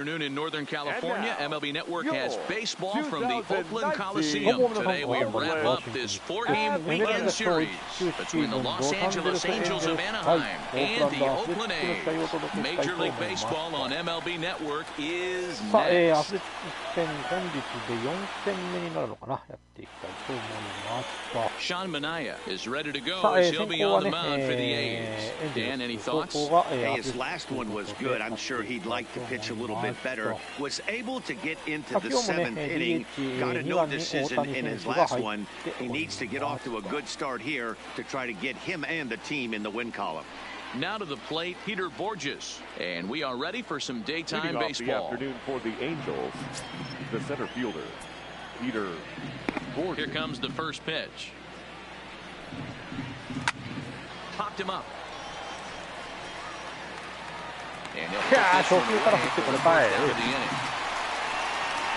Afternoon in Northern California, MLB Network has baseball from the Oakland Coliseum. Today we wrap up this 4-game weekend series between the Los Angeles Angels of Anaheim and the Oakland A's. Major League Baseball on MLB Network is next. Sean Manaea is ready to go as he'll be on the mound for the A's. Dan, any thoughts? Hey, his last one was good. I'm sure he'd like to pitch a little bit better. Was able to get into the 7th inning. Got a no decision in his last one. He needs to get off to a good start here to try to get him and the team in the win column. Now to the plate, Peter Borges, and we are ready for some daytime baseball. The afternoon for the Angels, the center fielder, Peter Borges. Here comes the first pitch. Popped him up. And he'll put this one away for the first out of the inning.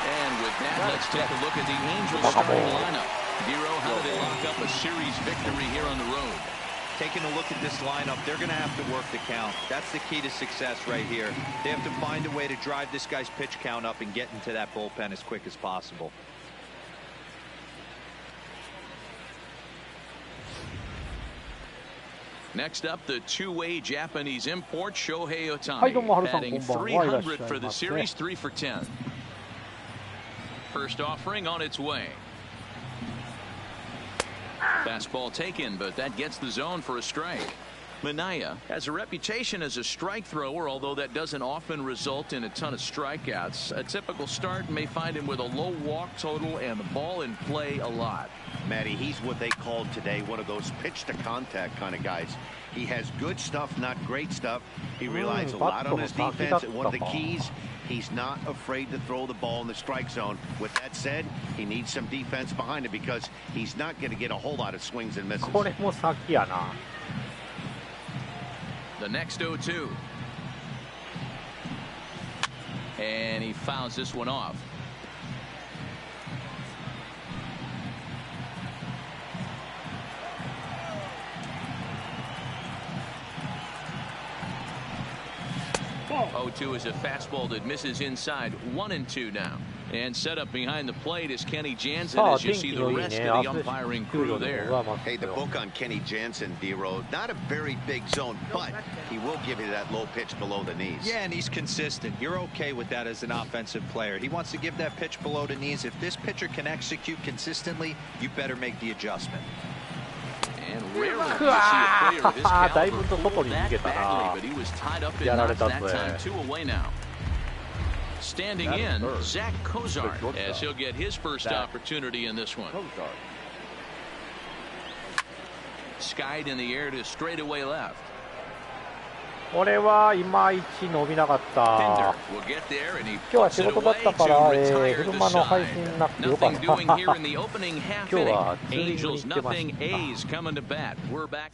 And with that, let's take a look at the Angels starting lineup. Dero, how do they lock up a series victory here on the road? Taking a look at this lineup, they're going to have to work the count. That's the key to success right here. They have to find a way to drive this guy's pitch count up and get into that bullpen as quick as possible. Next up, the two-way Japanese import, Shohei Ohtani, batting 300 for the series, 3 for 10. First offering on its way. Fastball taken, but that gets the zone for a strike. Manaea has a reputation as a strike thrower, although that doesn't often result in a ton of strikeouts. A typical start may find him with a low walk total and the ball in play a lot. Matty, he's what they called today one of those pitch to contact kind of guys. He has good stuff, not great stuff. He relies a lot on his defense, and one of the keys, he's not afraid to throw the ball in the strike zone. With that said, he needs some defense behind him because he's not going to get a whole lot of swings and misses. The next 0-2. And he fouls this one off. Oh, 0-2 is a fastball that misses inside. 1-2 now. And set up behind the plate is Kenny Jansen as you see the rest of the umpiring crew there. Hey, the book on Kenny Jansen, D-Road, not a very big zone, but he will give you that low pitch below the knees. Yeah, and he's consistent. You're okay with that as an offensive player. He wants to give that pitch below the knees. If this pitcher can execute consistently, you better make the adjustment. And rarely do you see a player of his caliber pull that badly, but he was tied up in knots that time. 2 away now. Standing in, Zach Kozart, as he'll get his first opportunity in this one. Skied in the air to straightaway left. これはいまいち伸びなかった。今日は仕事だったから、昼間の配信なくてよかった。今日はズームに行ってました。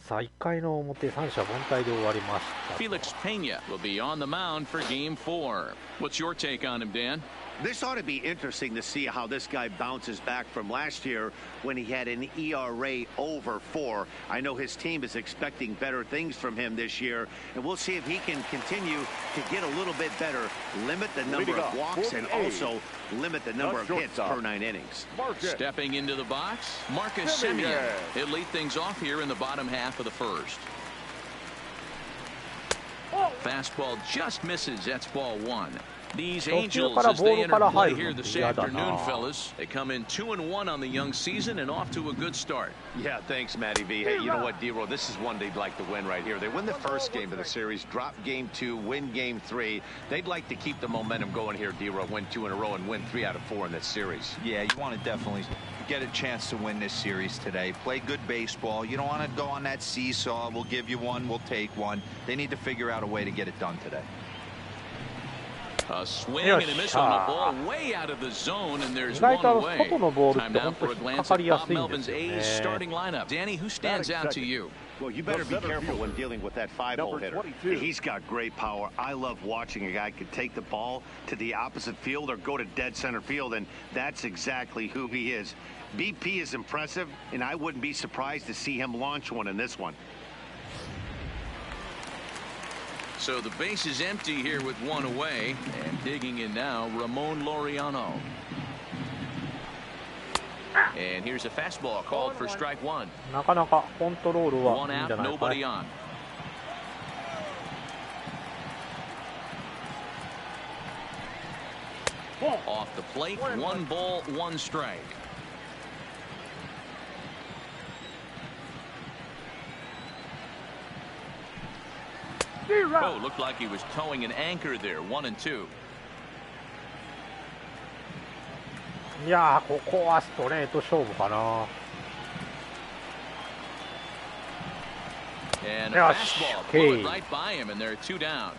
さあ1回の表三者凡退で終わりました。Felix Pena will be on the mound for Game 4. What's your take on him, Dan? This ought to be interesting to see how this guy bounces back from last year when he had an ERA over 4. I know his team is expecting better things from him this year, and we'll see if he can continue to get a little bit better, limit the number of walks, and also limit the number of hits per 9 innings. Stepping into the box, Marcus Semien. He'll lead things off here in the bottom half of the first. Fastball just misses. That's ball 1. These Angels, as they enter play here this afternoon, fellas, they come in 2-1 on the young season and off to a good start. Yeah, thanks, Matty V. Hey, you know what, D-Roll, this is one they'd like to win right here. They win the first game of the series, drop Game 2, win Game 3. They'd like to keep the momentum going here, D-Roll, win 2 in a row and win 3 out of 4 in this series. Yeah, you want to definitely get a chance to win this series today. Play good baseball. You don't want to go on that seesaw. We'll give you one, we'll take one. They need to figure out a way to get it done today. A swing and a miss on the ball way out of the zone, and there's one away. Time now for a glance at Bob Melvin's A's starting lineup. Danny, who stands out to you? Well, you better be careful when dealing with that 5-hole hitter. He's got great power. I love watching a guy could take the ball to the opposite field or go to dead center field, and that's exactly who he is. BP is impressive, and I wouldn't be surprised to see him launch one in this one. So the base is empty here with one away, and digging in now, Ramon Laureano. And here's a fastball called for strike one. なかなかコントロールはいいんじゃないか。 Nobody on. Off the plate, 1 ball, 1 strike. Oh, looked like he was towing an anchor there. 1 and 2. いやー、ここはストレート勝負かな。 And a fastball pulled right by him, and they're 2 down.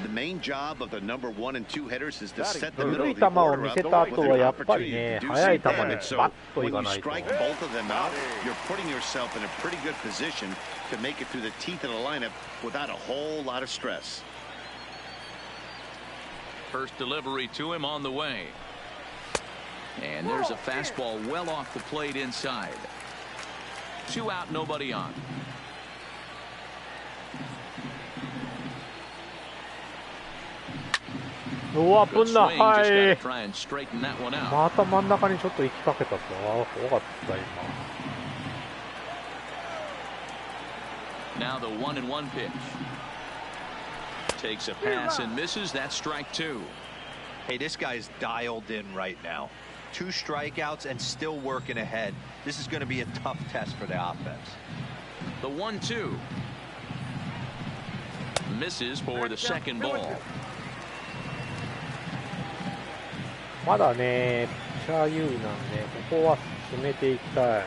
The main job of the number 1 and 2 hitters is to set the 古 middle い of 球 the を order 見 up せた後は with や an っぱり opportunity ね、 to do 速い some 球で damage. バッ So とい when か you ないと。 strike both of them out, you're putting yourself in a pretty good position to make it through the teeth of the lineup without a whole lot of stress. First delivery to him on the way. And there's a fastball well off the plate inside. 2 out, nobody on. うわ、ぶんな、はい。また真ん中にちょっと行きかけたぞ。怖かった今。Now the 1-1 pitch. Takes a pass and misses. That's strike 2. Hey, this guy's dialed in right now. 2 strikeouts and still working ahead. This is going to be a tough test for the offense. The 1-2. Misses for the second ball. まだね、ピッチャー有利なんで、ここは進めていきたい。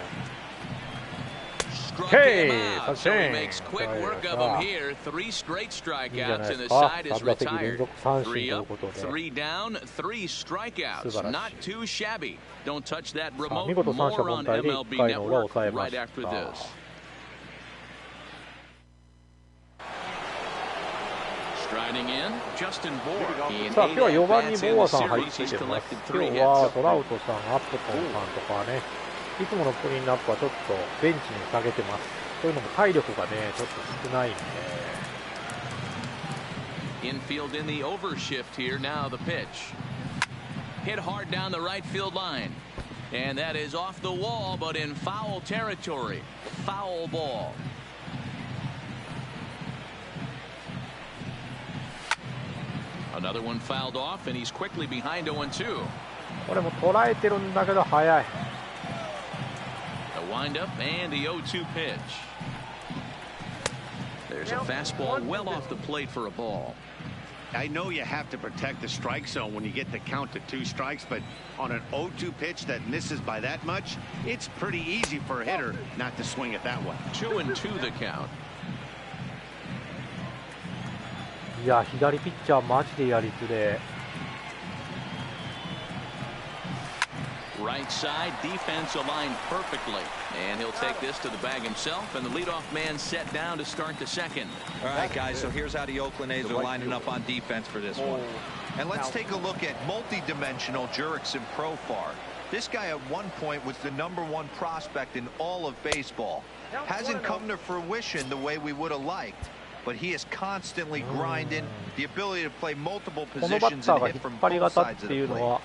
So he makes quick work of him here. 3 straight strikeouts, and the side is retired. 3 up, 3 down, 3 strikeouts. Not too shabby. Don't touch that remote. More on MLB Network right after this. Striding in, Justin Bour. さあ、今日は4番にボーアさん入ってきてます。今日はトラウトさん、アップトンさんとかね、いつものクリーンナップはちょっとベンチに下げてます。そういうのも体力がね、ちょっと少ないんで。Infield in the overshift here. Now the pitch. Hit hard down the right field line. And that is off the wall, but in foul territory. Foul ball. Another one fouled off, and he's quickly behind 0-2. これも捉えてるんだけど速い。The windup and the 0-2 pitch. There's a fastball well off the plate for a ball. I know you have to protect the strike zone when you get the count to 2 strikes, but on an 0-2 pitch that misses by that much, it's pretty easy for a hitter not to swing it that way. 2-2 the count. いや、左ピッチャーマジでやりづれ。Right side defense aligned perfectly, and he'll take this to the bag himself, and the leadoff man set down to start the second. All right, guys, so here's how the Oakland A's are lining up on defense for this one. And let's take a look at multi-dimensional Jurickson Profar. This guy at one point was the #1 prospect in all of baseball. Hasn't come to fruition the way we would have liked, but he is constantly grinding the ability to play multiple このバッ positions ター and が hit 引っ from 張り both 型っ sides of て the いうの plate. は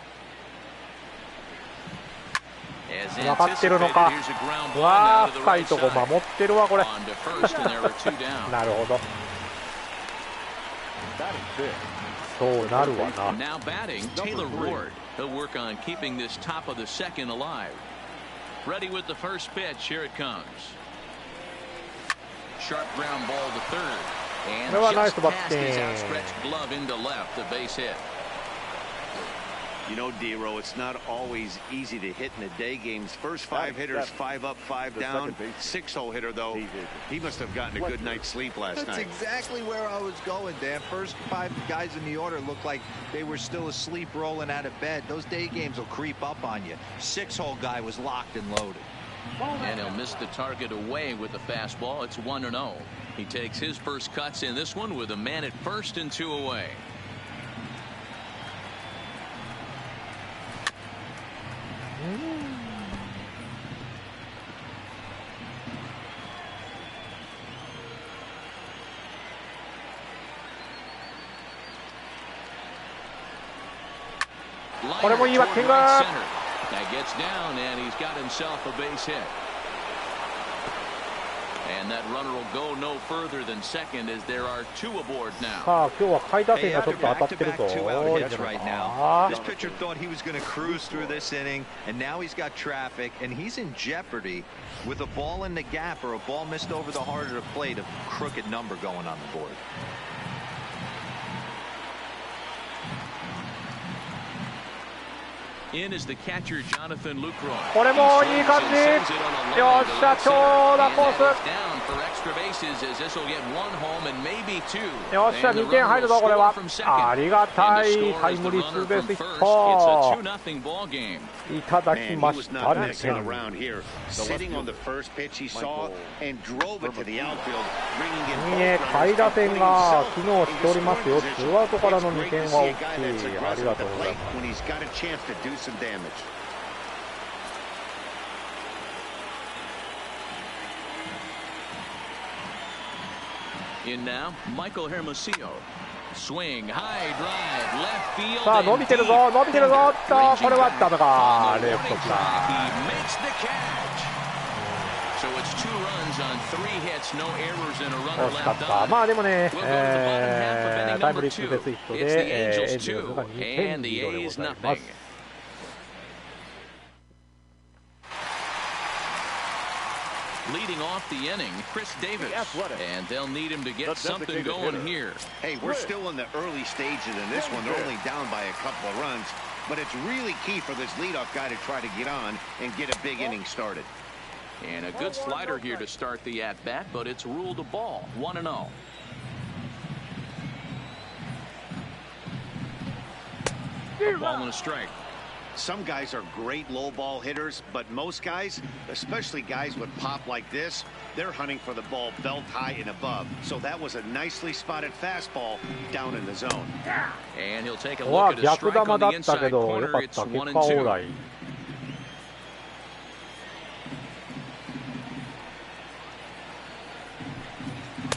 As 分かってるのか。 anticipated, here's a ground う ball わ now ー、 to the 深い right とこ side. 守ってるわこれ。 On to first, and there were 2 down. なるほど。そうなるわな。 Now batting, Taylor Ward. He'll work on keeping this top of the second alive. Ready with the first pitch. Here it comes. Sharp ground ball to third. And これはナイ just スバッ past ティ his ング。 outstretched glove into left. The base hit. You know, D-Row, it's not always easy to hit in the day games. First 5 hitters, 5 up, 5 down. 6-0 hitter, though. He must have gotten a good night's sleep last That's night. exactly where I was going, Dan. First 5 guys in the order looked like they were still asleep rolling out of bed. Those day games will creep up on you. 6-hole guy was locked and loaded. And he'll miss the target away with the fastball. It's 1-0. He takes his first cuts in this one with a man at first and 2 away. これもいいバッティング。 That gets down, and he's got himself a base hit. And that runner will go no further than second as there are two aboard now. さあ今日は下位打線がちょっと当たってると。 This pitcher thought he was going to cruise through this inning, and now he's got traffic, and he's in jeopardy with a ball in the gap or a ball missed over the heart of the plate, a crooked number going on the board. In is the catcher Jonathan Lucroy. これもいい感じ。よっしゃ、長打コース。よっしゃ、2点入るぞこれは。ありがたいタイムリーツーベースヒット。いただきましたね。下位打線が機能しておりますよ。ツーアウトからの2点は大きい。ありがとうございます。some damage. In now, Michael Hermosillo. Swing, high drive, left field. さあ伸びてるぞ、伸びてるぞ。これはダメか。レフトフライ。 So it's 2 runs on 3 hits, no errors and a runner 惜しかっ left た。 on. まあでもね、 We'll go to the bottom half of inning タイム number リーツーベー 2. スヒット It's the で、エン Angels ジェルス 2 が2点 and リ the ードでご A's ざいま nothing. す。Leading off the inning, Chris Davis, and they'll need him to get something going here. Hey, we're still in the early stages in this one. They're only down by a couple of runs, but it's really key for this leadoff guy to try to get on and get a big inning started. And a good slider here to start the at-bat, but it's ruled a ball, 1-0. Ball and a strike. Some guys are great low ball hitters, but most guys, especially guys with pop like this, they're hunting for the ball belt high and above. So that was a nicely spotted fastball down in the zone. And he'll take a look at a strike on the inside corner. It's 1-2.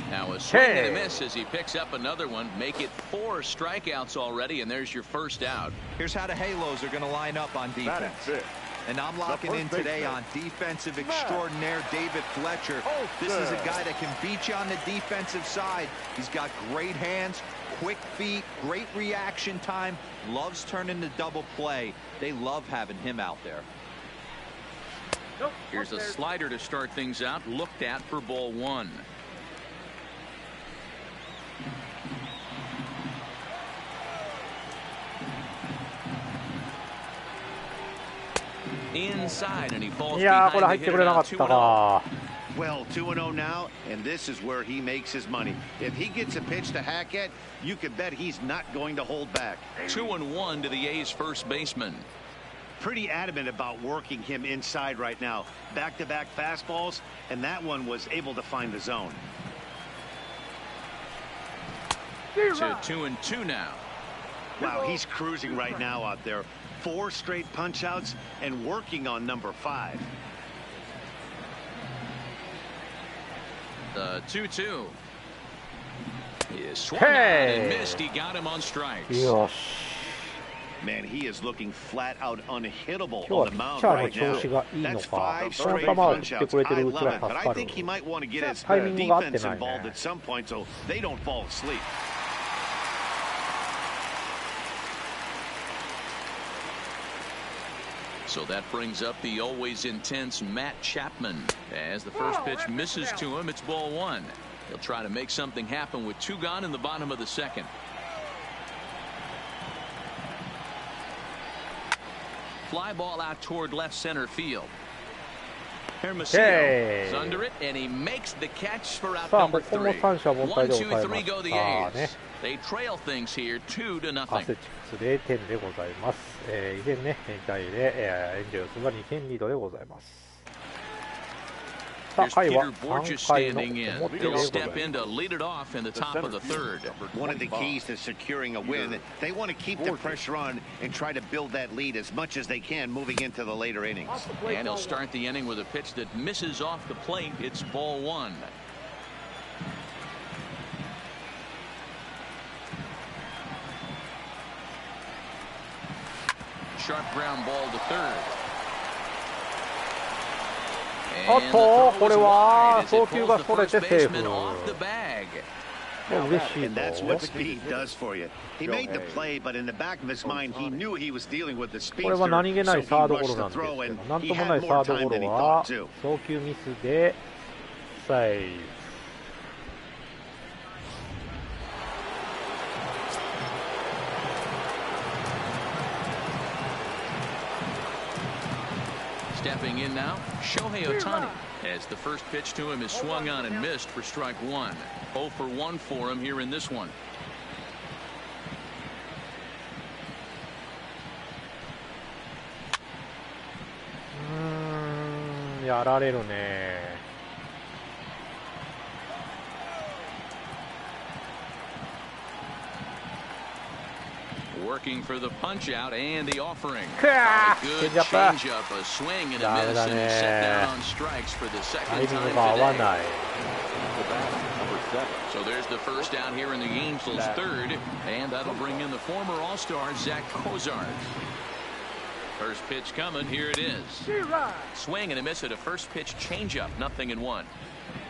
Now a swing and a miss as he picks up another one. Make it 4 strikeouts already, and there's your first out. Here's how the Halos are going to line up on defense. And I'm locking in today on defensive extraordinaire David Fletcher. This is a guy that can beat you on the defensive side. He's got great hands, quick feet, great reaction time, loves turning the double play. They love having him out there. Here's a slider to start things out, looked at for ball 1. Inside, and he falls behind the hitter now 2-0. Well, 2-0 now, and this is where he makes his money. If he gets a pitch to hack at, you can bet he's not going to hold back. 2-1 to the A's first baseman. Pretty adamant about working him inside right now. Back-to-back fastballs, and that one was able to find the zone. To 2-2 now. Wow, he's cruising right now out there. 4 straight punch-outs and working on number 5. The 2-2. He swung out and missed. He got him on strikes. Man, he is looking flat out unhittable on the mound right now. That's 5 straight punch-outs. I love it, but I think he might want to get his defense involved at some point so they don't fall asleep. So that brings up the always intense Matt Chapman. As the first pitch misses to him, it's ball 1. He'll try to make something happen with 2 gone in the bottom of the second. Fly ball out toward left center field. Hermosillo is under it, and he makes the catch for out number 3. 1-2-3 go the A's. They trail things here 2-0. アスレチックス0点でございます。依然ね、2対0でエンジェルスが2点リードでございます。Here's Peter Borges standing in. He'll step in to lead it off in the top of the 3rd. One of the keys to securing a win, they want to keep the pressure on and try to build that lead as much as they can moving into the later innings. And he'll start the inning with a pitch that misses off the plate. It's ball 1. Sharp ground ball to third. あっと、これは送球がそれてセーフ。嬉しい And that's what speed does for you. He made the play, but in the back of his mind, he knew he was dealing with the speedster. これは何気ないサードゴロなんですけど、なんともないサードゴロは送球ミスでセーフ。Stepping in now, Shohei Ohtani, as the first pitch to him is swung on and missed for strike one. 0 for 1 for him here in this one. やられるね。Working for the punch out and the offering. Good changeup, a swing and a miss, and set down on strikes for the second time today. So there's the first out here in the Angels' third, and that'll bring in the former All-Star Zach Cozart. First pitch coming, here it is. Swing and a miss at a first pitch changeup, 0-1.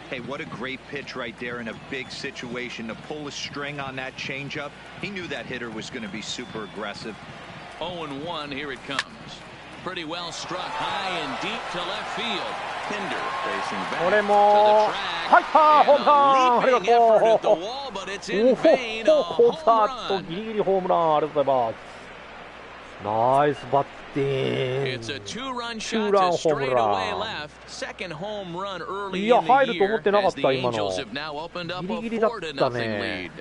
Hey, what a great pitch right there in a big situation to pull a string on that changeup. He knew that hitter was going to be super aggressive. 0-1, here it comes. Pretty well struck high and deep to left field. Pinder facing back to the track. And a leaping effort at the wall, but it's in vain. A home run. ギリギリホームラン、ありがとうございます。ナイスバッティング。 It's a two-run shot to straightaway left. Second home run early in the year as the Angels have now opened up a 4-0 lead.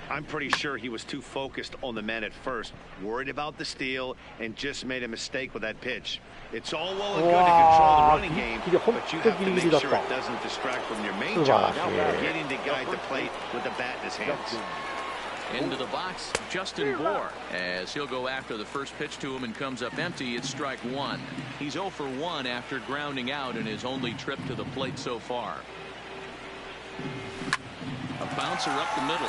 I'm pretty sure he was too focused on the man at first, worried about the steal, and just made a mistake with that pitch. It's all well and good to control the running game, but you have to make sure it doesn't distract from your main job, getting the guy to plate with the bat in his hands. Into the box, Justin Bohr, as he'll go after the first pitch to him and comes up empty. It's strike one. He's 0 for 1 after grounding out in his only trip to the plate so far. A bouncer up the middle.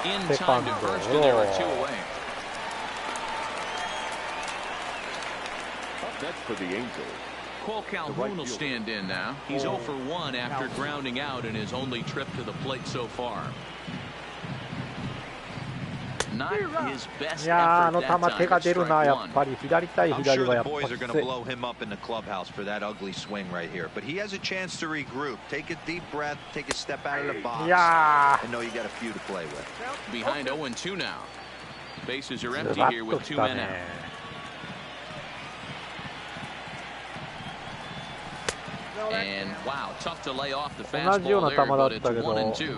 In time to first, and there are two away. That's for the Angels. Cole Calhoun will stand in now. He's 0 for 1 after grounding out in his only trip to the plate so far. Not his best effort that time. The boys are going to blow him up in the clubhouse for that ugly swing right here. But he has a chance to regroup. Take a deep breath, take a step out of the box, and know you got a few to play with. Behind 0-2 now. Bases are empty here with 2 men out. And wow, tough to lay off the fastball there, but it's 1-2.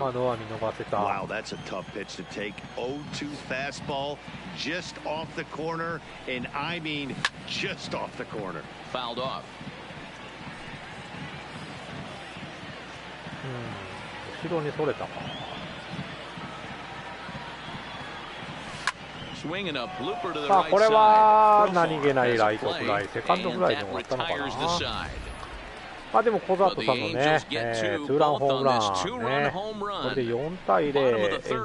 Wow, that's a tough pitch to take. 0-2 fastball just off the corner, and I mean just off the corner. Fouled off. Swinging a blooper to the right side. 何気ないライトフライ、セカンドフライでもあったのかな。まあでも小里さんのね、ツーランホームランね、これで4対0、エンゼルスが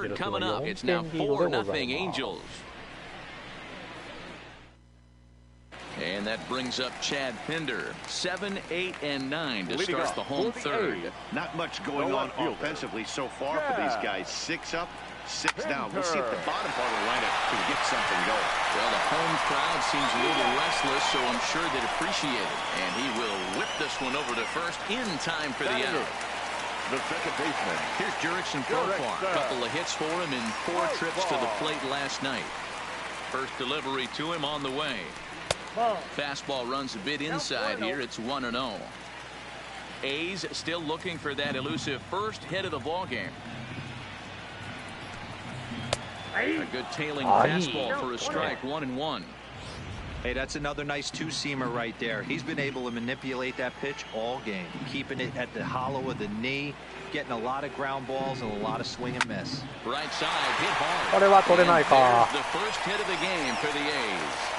4点リードでございます。And that brings up Chad Pinder, 7, 8, and 9 to start the home third. Not much going on offensively so far for these guys. 6 up, 6 down. We'll see if the bottom part of the lineup can get something going. Well, the home crowd seems a little restless, so I'm sure they'd appreciate it. And he will whip this one over to first in time for the out. The second baseman. Here's Jurickson Profar. A couple of hits for him in 4 trips to the plate last night. First delivery to him on the way. Fastball runs a bit inside here. It's 1-0. A's still looking for that elusive first hit of the ball game. A good tailing fastball for a strike. 1-1. Hey, that's another nice two-seamer right there. He's been able to manipulate that pitch all game, keeping it at the hollow of the knee, getting a lot of ground balls and a lot of swing and miss. Right side, hit hard. これは取れないか。 The first hit of the game for the A's.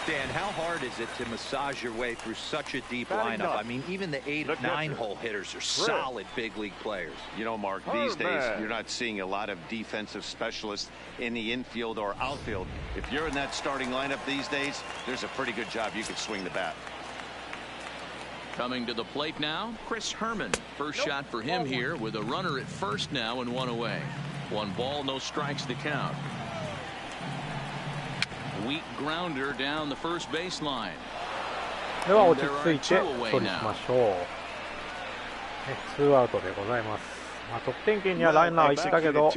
Dan, how hard is it to massage your way through such a deep lineup? I mean, even the 8 and 9 hole hitters are solid big league players. You know, Mark, these days you're not seeing a lot of defensive specialists in the infield or outfield. If you're in that starting lineup these days, there's a pretty good job you could swing the bat. Coming to the plate now, Chris Herman. First shot for him here with a runner at first now and 1 away. 1 ball, no strikes to count. Weak grounder down the first baseline. では落ち着いて処理しましょう。2アウトでございます。まあ、得点圏にはランナーは行ったけど、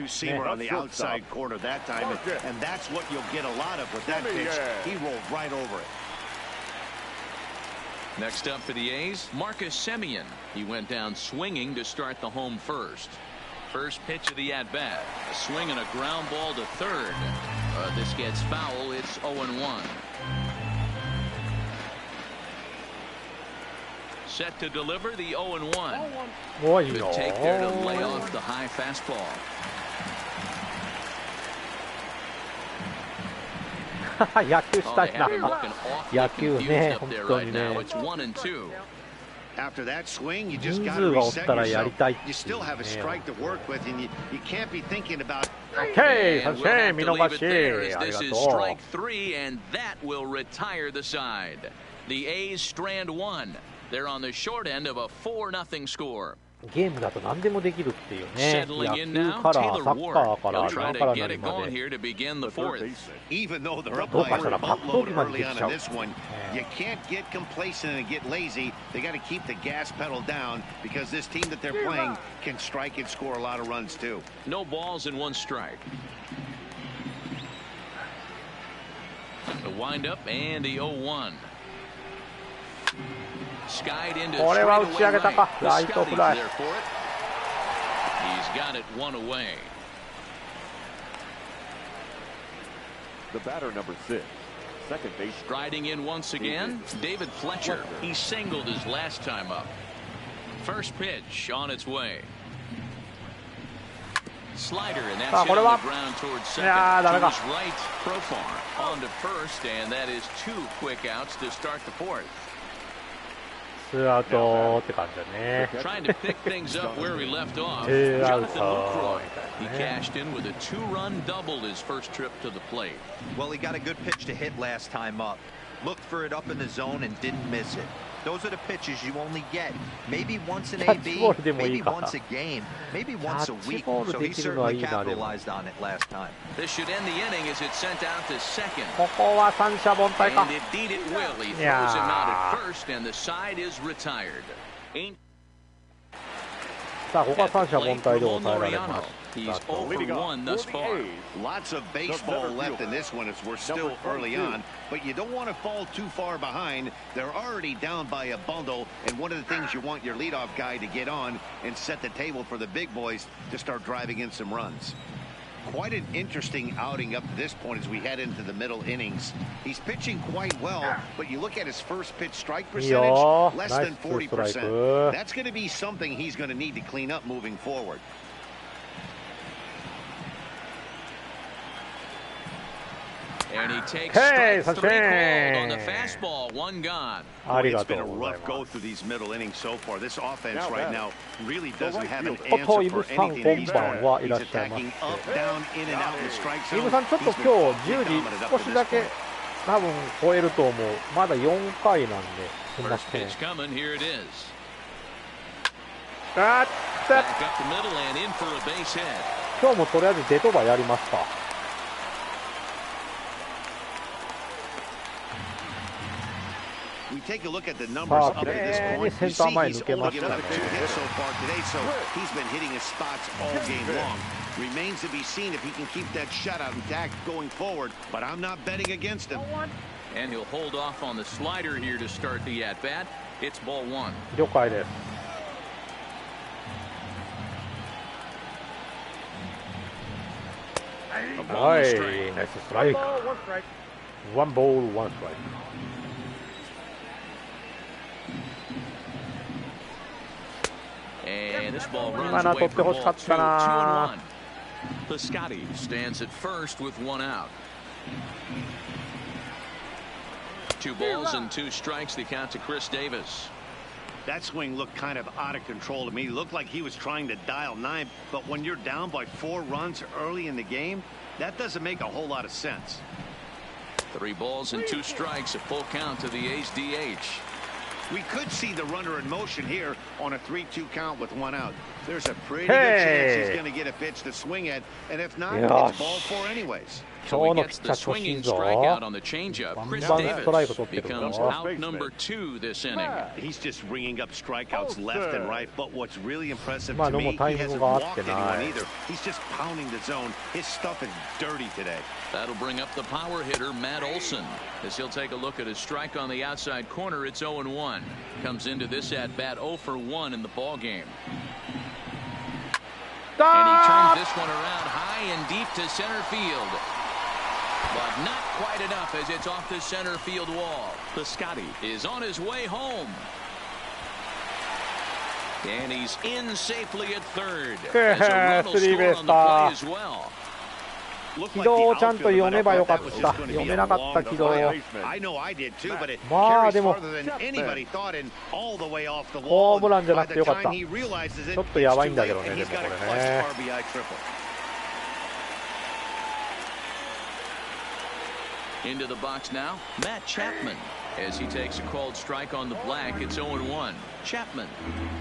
Next up for the A's, Marcus Semien. He went down swinging to start the home first. First pitch of the at-bat. A swing and a ground ball to third. This gets foul. It's 0-1. Set to deliver the 0-1. Good take there to lay off the high fastball. 野球したいな。野球ね、本当にね。After that swing, you just 人 got 数 to がおった reset らやり yourself. たいっ You ていう still have a ね。strike to work with, and you can't be thinking about. Okay, And そし we'll て have 見 to 逃 leave it し。 there あ as りが this is と strike う。 3, and that will retire the side. The A's strand 1. They're on the short end of a 4-0 score. ゲームだと何でもできるっていうね。野 Settling in 球 now, からサ Taylor ッカ Ward. ーから He'll try 何 to から get 何 it ま going で。 here to begin the fourth. Even though they're up どう by かしたら a 格闘技 boatload までで early き on ちゃ in う。 this one, you can't get complacent and get lazy. They got to keep the gas pedal down because this team that they're playing can strike and score a lot of runs too. No balls and 1 strike. The windup and the 0-1. Skied into これは打ち上げたか。 The ライトフライ。 there for it. He's got it 1 away. The batter, number 6, second base. Striding in once again, David Fletcher. He singled his last time up. First pitch on its way. Slider, and that's hit on the ground towards second. To his right, Profar on to first, and that is 2 quick outs to start the fourth. 2アウトって感じだね。 Trying to pick things up where we left off. 2アウ Jonathan ト Lucroy. He cashed in with a 2-run double his first trip to the plate. Well, he got a good pitch to hit last time up. Looked for it up in the zone and didn't miss it. Those are the pitches you only get. Maybe once an AB, maybe once a game, maybe once a week. So he certainly capitalized on it last time. This should end the inning as it's sent out to second. ここは三者凡退か。 And indeed it will. He throws him out at first, and the side is retired. さあここは三者凡退で抑えられます。 He's 0 for 1 thus far. Lots of baseball left in this one as we're still early on, but you don't want to fall too far behind. They're already down by a bundle, and one of the things you want your leadoff guy to get on and set the table for the big boys to start driving in some runs. Quite an interesting outing up to this point as we head into the middle innings. He's pitching quite well, but you look at his first pitch strike percentage, less than 40%. That's going to be something he's going to need to clean up moving forward. And he takes strike 3 called on the fastball. 1 gone. Boy, it's been a rough go through these middle innings so far. This offense right now really doesn't have an answer for anything he's doing. He's attacking up, down, in and out in the strike zone. イブさんちょっと今日10時少しだけ多分超えると思う。まだ4回なんで。すみま First せん。 pitch coming. Here it is. あっ Back up the middle and in for a base hit. 今日もとりあえずデトバやりますか。 We take a look at the numbers up to this point. You see, he's only given up 2 hits so far today, so he's been hitting his spots all game long. Remains to be seen if he can keep that shutout intact going forward, but I'm not betting against him. And he'll hold off on the slider here to start the at-bat. It's ball 1. 了解です。はい、ナイスストライク。1ボール1ストライク。 And this ball runs away for ball 2 and 1. Piscotti stands at first with 1 out. 2 balls and 2 strikes. The count to Chris Davis. That swing looked kind of out of control to me. It looked like he was trying to dial 9, but when you're down by 4 runs early in the game, that doesn't make a whole lot of sense. 3 balls and 2 strikes. A full count to the A's DH. We could see the runner in motion here on a 3-2 count with 1 out. There's a pretty good chance he's going to get a pitch to swing at, and if not, it's ball 4 anyways. So he gets the swinging strikeout on the changeup. Chris Davis becomes out number 2 this inning. He's just ringing up strikeouts left and right, but what's really impressive to me, he hasn't walked anyone either. He's just pounding the zone. His stuff is dirty today. That'll bring up the power hitter, Matt Olson, as he'll take a look at his strike on the outside corner. It's 0-1. Comes into this at-bat 0 for 1 in the ball game. And he turns this one around high and deep to center field. But not quite enough as it's off the center field wall. Piscotty is on his way home. And he's in safely at third. As a run will score on the play as well. 軌道をちゃんと読めばよかった。読めなかった軌道を。まあでもホームランじゃなくてよかった。ちょっとやばいんだけどね、でもこれね。Into the box now, Matt Chapman. As he takes a called strike on the black, it's 0-1. Chapman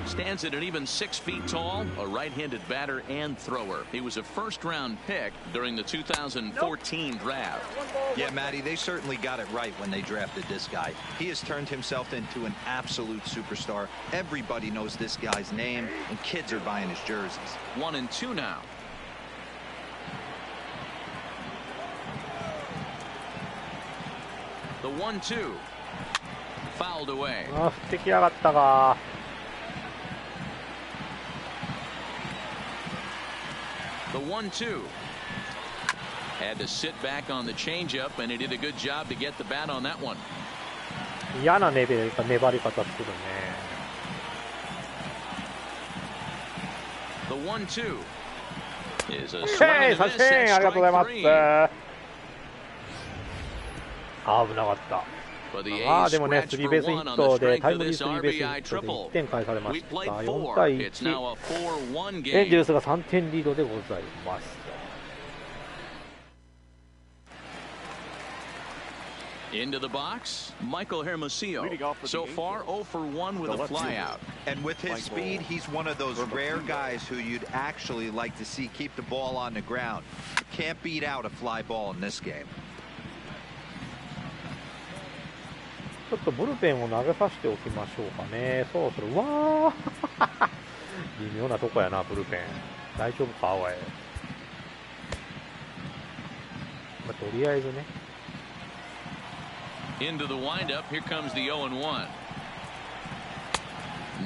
stands at an even 6 feet tall, a right-handed batter and thrower. He was a first-round pick during the 2014 draft. Yeah, Matty, they certainly got it right when they drafted this guy. He has turned himself into an absolute superstar. Everybody knows this guy's name, and kids are buying his jerseys. 1-2 now. The 1-2. Fouled away. あ、振ってきやがったか。The 1-2. Had to sit back on the changeup, and he did a good job to get the bat on that one. 嫌な粘り方するね。The 1-2 is a swing and a miss三振、ありがとうございます。危なかった。ああでもね、スリーベースヒットでタイムリースリーベースヒットで1点返されました。4対1。エンジェルスが3点リードでございます。Into the box, Michael Hermosillo. So far, 0 for 1 with a flyout. And with his speed, he's one of those rare guys who you'd actually like to see keep the ball on the ground. Can't beat out a fly ball in this game. ちょっとブルペンを投げさせておきましょうかね。そうする。わー微妙なとこやな、ブルペン。大丈夫か、おい。まあ、とりあえずね。Into the windup, here comes the 0-1.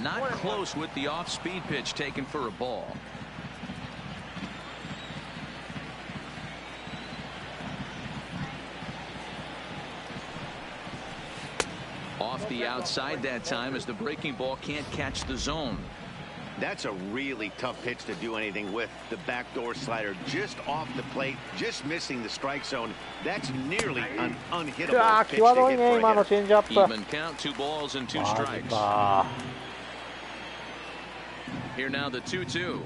Not close with the off-speed pitch taken for a ball. Off the outside that time as the breaking ball can't catch the zone. That's a really tough pitch to do anything with. The backdoor slider just off the plate, just missing the strike zone. That's nearly an unhittable pitch to hit for a hitter. Even count, 2 balls and 2 strikes. Here now the 2-2.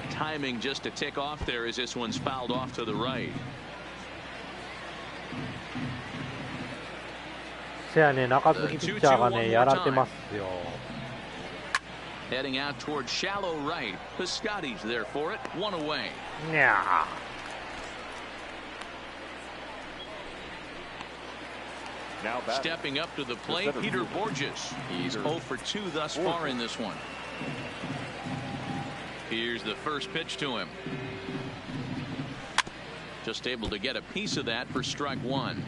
Timing just a tick off there as this one's fouled off to the right. せやね、中継ぎピッチャーがね、やられてますよ。Heading out towards shallow right. Piscotty's there for it. 1 away. にゃー。Stepping up to the plate, Peter Borges. He's 0 for 2 thus far in this one. Here's the first pitch to him. Just able to get a piece of that for strike 1.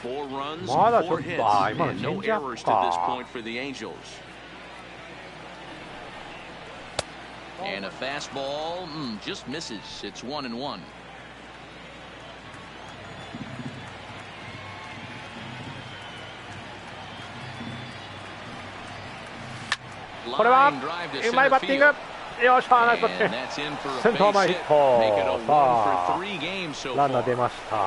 4 runs, 4 hits, and no errors to this point for the Angels. And a fastball just misses. It's 1-1. Line drive to center field. よっしゃ、ナイスバッティング。センター前ヒット。さあ、ランナー出ました。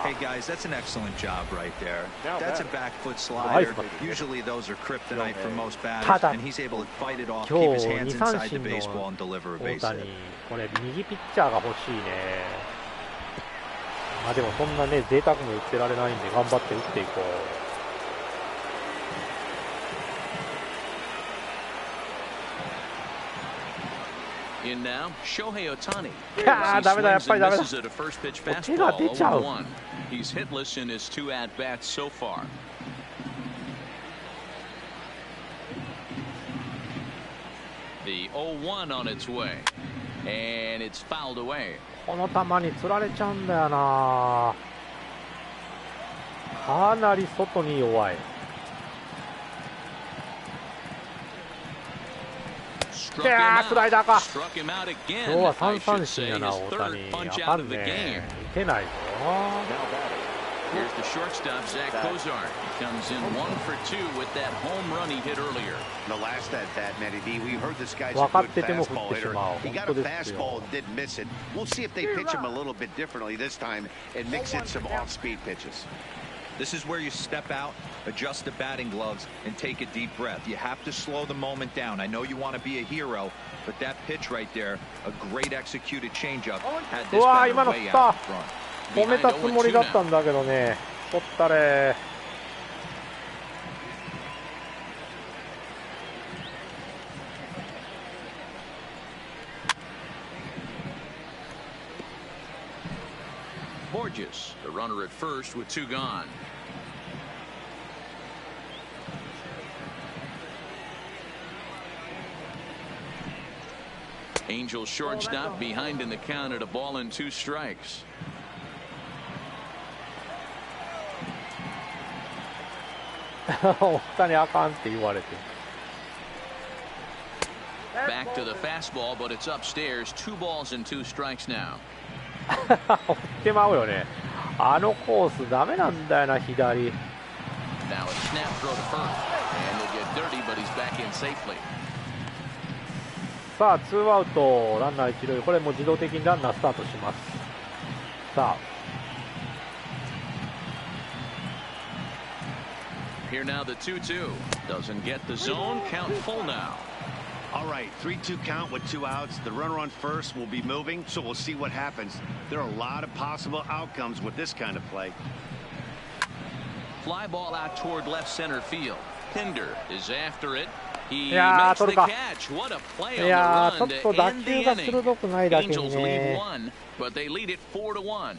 Hey guys, that's an excellent job right there. That's a back foot slider. Usually those are kryptonite for most batters, and he's able to fight it off, keep his hands inside the baseball, and deliver a base hit. これ右ピッチャーが欲しいね。まあでもそんなね贅沢も言ってられないんで頑張って打っていこう。In now, Shohei Ohtani. いやーダメだやっぱりダメだ。手が出ちゃう。He's hitless in his 2 at-bats so far. The 0-1 on its way, and it's fouled away. この球に釣られちゃうんだよな。かなり外に弱い。いやースライダーか。今日は3三振やな大谷。あかんね。打てないぞ。Here's the shortstop, Zach Cozart. Comes in 1 for 2 with that home run he hit earlier. The last at bat, Matty D, we heard this guy's a good fastball hitter. He got a fastball and did miss it. We'll see if they pitch him a little bit differently this time and mix in some off-speed pitches. This is where you step out, adjust the batting gloves, and take a deep breath. You have to slow the moment down. I know you want to be a hero, but that pitch right there, a great executed changeup, had this batter way out in front. 止めたつもりだったんだけどね、取ったれ。Borges, the runner at first with 2 gone. Angels shortstop behind in the count at 1-2 strikes. 大谷あかんって言われて。Back to the fastball, but it's upstairs. 2 balls and 2 strikes now. 追ってまうよね。あのコースダメなんだよな左。Now a snap throw to first, and they get dirty, but he's back in safely. さあ2アウトランナー1塁。これも自動的にランナースタートします。さあ。Here now the 2-2 doesn't get the zone. Count full now. All right, 3-2 count with 2 outs. The runner on first will be moving, so we'll see what happens. There are a lot of possible outcomes with this kind of play. Fly ball out toward left center field. Pinder is after it. He makes the catch. What a play on the run to end the inning. Angels lead 1, but they lead it 4-1.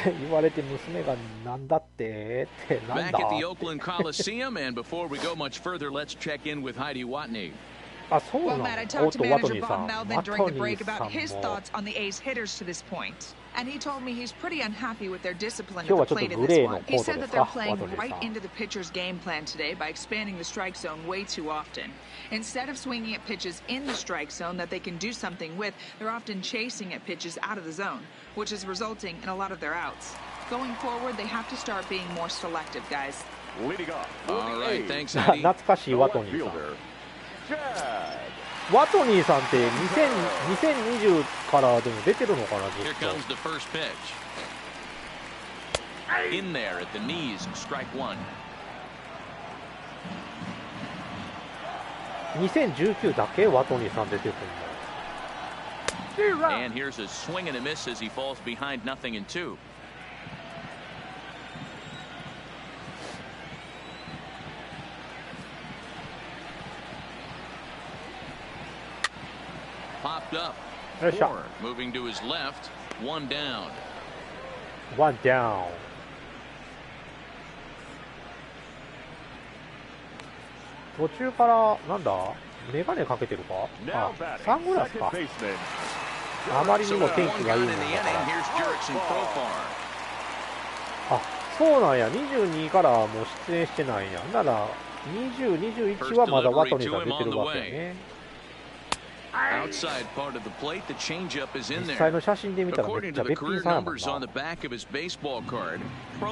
言われて娘がなんだってってなんだ。 Back at the Oakland Coliseum, and before we go much further, let's check in with Heidi Watney. Well, Matt, I talked to manager Bob Melvin during the break about his thoughts on the A's hitters to this point. And he told me he's pretty unhappy with their discipline at the plate in this one. He said that they're playing right into the pitcher's game plan today by expanding the strike zone way too often. Instead of swinging at pitches in the strike zone that they can do something with, they're often chasing at pitches out of the zone, which is resulting in a lot of their outs. Going forward, they have to start being more selective, guys. Leading off. All right, thanks, Heidi. 懐かしいワトニーさん。ワトニーさんって2020からでも出てるのかなずっと。 Here comes the first pitch. In there at the knees, strike 1. 2019だけワトニーさん出てくるの。 And here's a swing and a miss as he falls behind 0-2. Popped up. よっしゃ。 Moving to his left. 1 down. 1 down. 途中からなんだメガネかけてるか。あ、サングラスか。あまりにも天気がいいのだから。あ、そうなんや。22からもう出演してないんや。なら20、21はまだワトニーさん出てるわけね。Outside part of the plate, the changeup is in 実 there. 際の写真で見たらめっ According ちゃ to べ the っぴん career さんやもん numbers on な。 the back of his baseball card,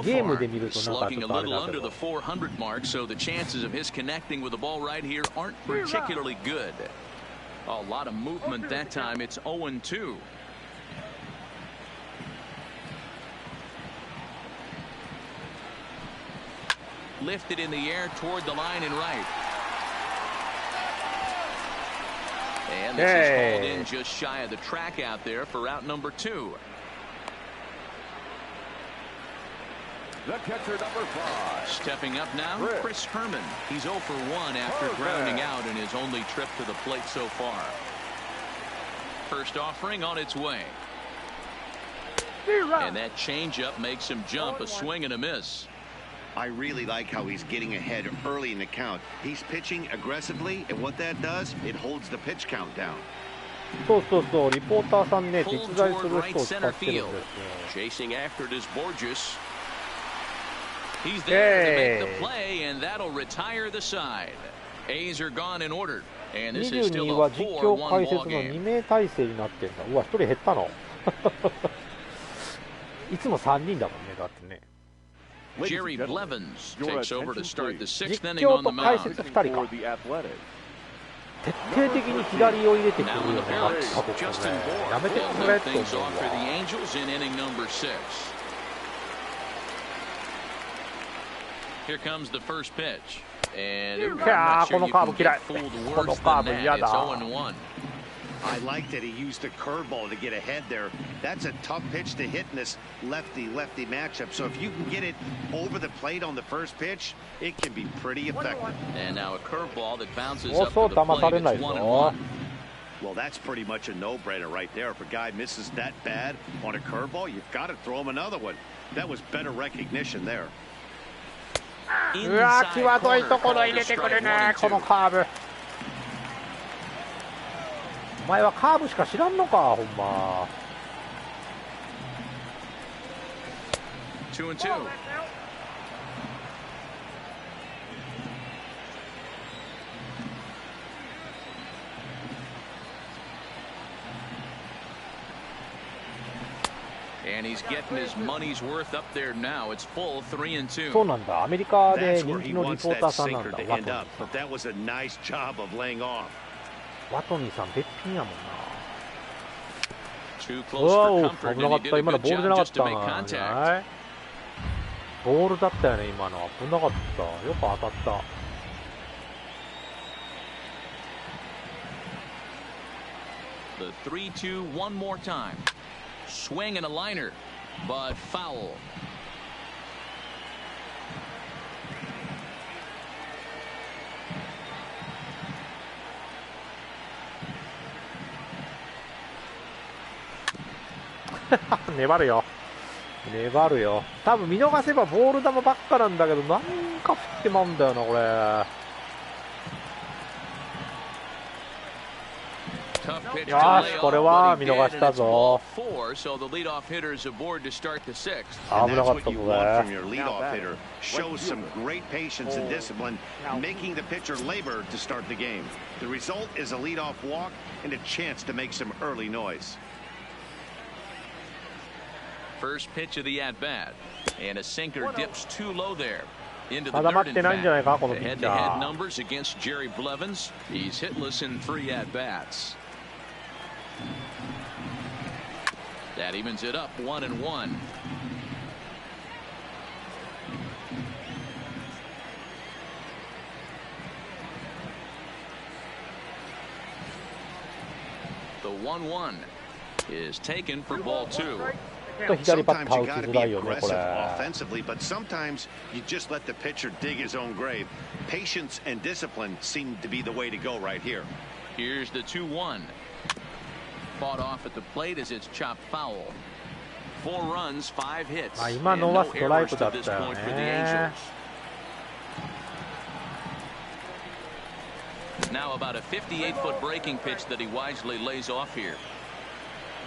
ゲーム Profar で見る is となんかち slugging ょ a っとあれ little だけ under ど the 400 mark, so the chances of his connecting with the ball right here aren't particularly good. A lot of movement that time. It's 0-2. Lifted in the air toward the line and right. And this is hauled in just shy of the track out there for out number 2. The catcher, number 5. Stepping up now, Chris Herman. He's 0 for 1 after grounding out in his only trip to the plate so far. First offering on its way. And that changeup makes him jump, a swing and a miss. I really like how he's getting ahead early in the count. He's pitching aggressively, and what that does, it holds the pitch count down. そうそうそう、リポーターさんね、実 Pulled 在す toward る right 人を使 center ってるん field. ですよ。 Chasing after it is Borges. He's there to make the play, and that'll retire the side. A's are gone and ordered, and this is 22 still は a 実況 4-1 解説 ball の game. 2名体制になってんだ。うわ、1人減ったの。いつも3人だもんね、だってね。Jerry Blevins takes over to start the 実 6th inning 況 on と the 解 mound. 説2人 For か。 the Athletic. 徹底的に左を入れてくる Now よ in ね、 the 各 box, 国ね。 Justin や Bour. めて They'll くれ lead って things 思う off for the わ。 Angels in inning number 6. Here comes the first pitch. And I'm not sure you can get fooled worse than that. It's 0-1. I like that he used the curveball to get ahead there. That's a tough pitch to hit in this lefty-lefty matchup. So if you can get it over the plate on the first pitch, it can be pretty effective. And now a curveball that bounces お up そ to う the 騙され plate. ない It's ぞ。 1-1. Well, that's pretty much a no-brainer right there. If a guy misses that bad on a curveball, you've got to throw him another one. That was better recognition there. うわー、際どいところ入れてくるね、このカーブ。お前はカーブしか知らんのか、ほんま。2-2. And he's getting his money's worth up there now. It's full 3-2. そうなんだ、アメリカで That's 人 where 気 he のリ wants ポータ that ーさんなん sinker だ、 to ワト end ニー up. But that was a nice job of laying off. ワトニーさん、べっぴんやもんな。 Too う close わ for お、 comfort, 危な and か he った、 did a 今の good ボールじゃな job かっ just た to ん make じゃ contact. ない？ボールだったよね、今の。危なかった。よく当たった。The 3-2 one more time. Swing and a liner, but foul. "粘るよ。粘るよ。多分見逃せばボール球ばっかなんだけど、なんか振ってまうんだよな、これ。よし、これは見逃したぞ。危なかったぞ、これ。Shows some great patience and discipline, making the pitcher labor to start the game. The result is a leadoff walk and a chance to make some early noise. First pitch of the at-bat, and a sinker dips too low there. Into the まだ third 待ってないんじゃないか、この the ピッチャ head-to-head ー。 numbers against Jerry Blevins. He's hitless in 3 at-bats. That evens it up 1-1. The 1-1 is taken for ball 2. Sometimes you got to be aggressive offensively, but sometimes you just let the pitcher dig his own grave. Patience and discipline seem to be the way to go right here. Here's the 2-1. Fought off at the plate as it's chopped foul. 4 runs, 5 hits, and no errors to this point for the Angels. Now about a 58-foot breaking pitch that he wisely lays off here.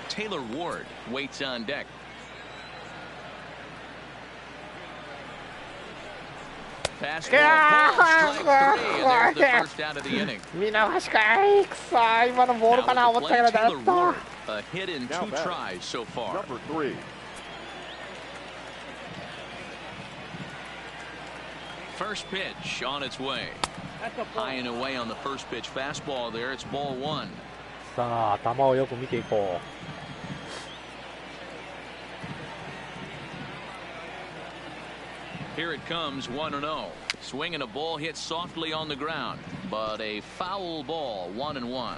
Taylor Ward waits on deck. 見逃しかい。くそー、今のボールかな思ったけどだった。A hit in 2 tries so far. Number 3. First pitch on its way. High and away on the first pitch fastball there. It's ball 1. さあ、球をよく見ていこう。Here it comes, 1-0. Swinging a ball hit softly on the ground, but a foul ball, 1-1.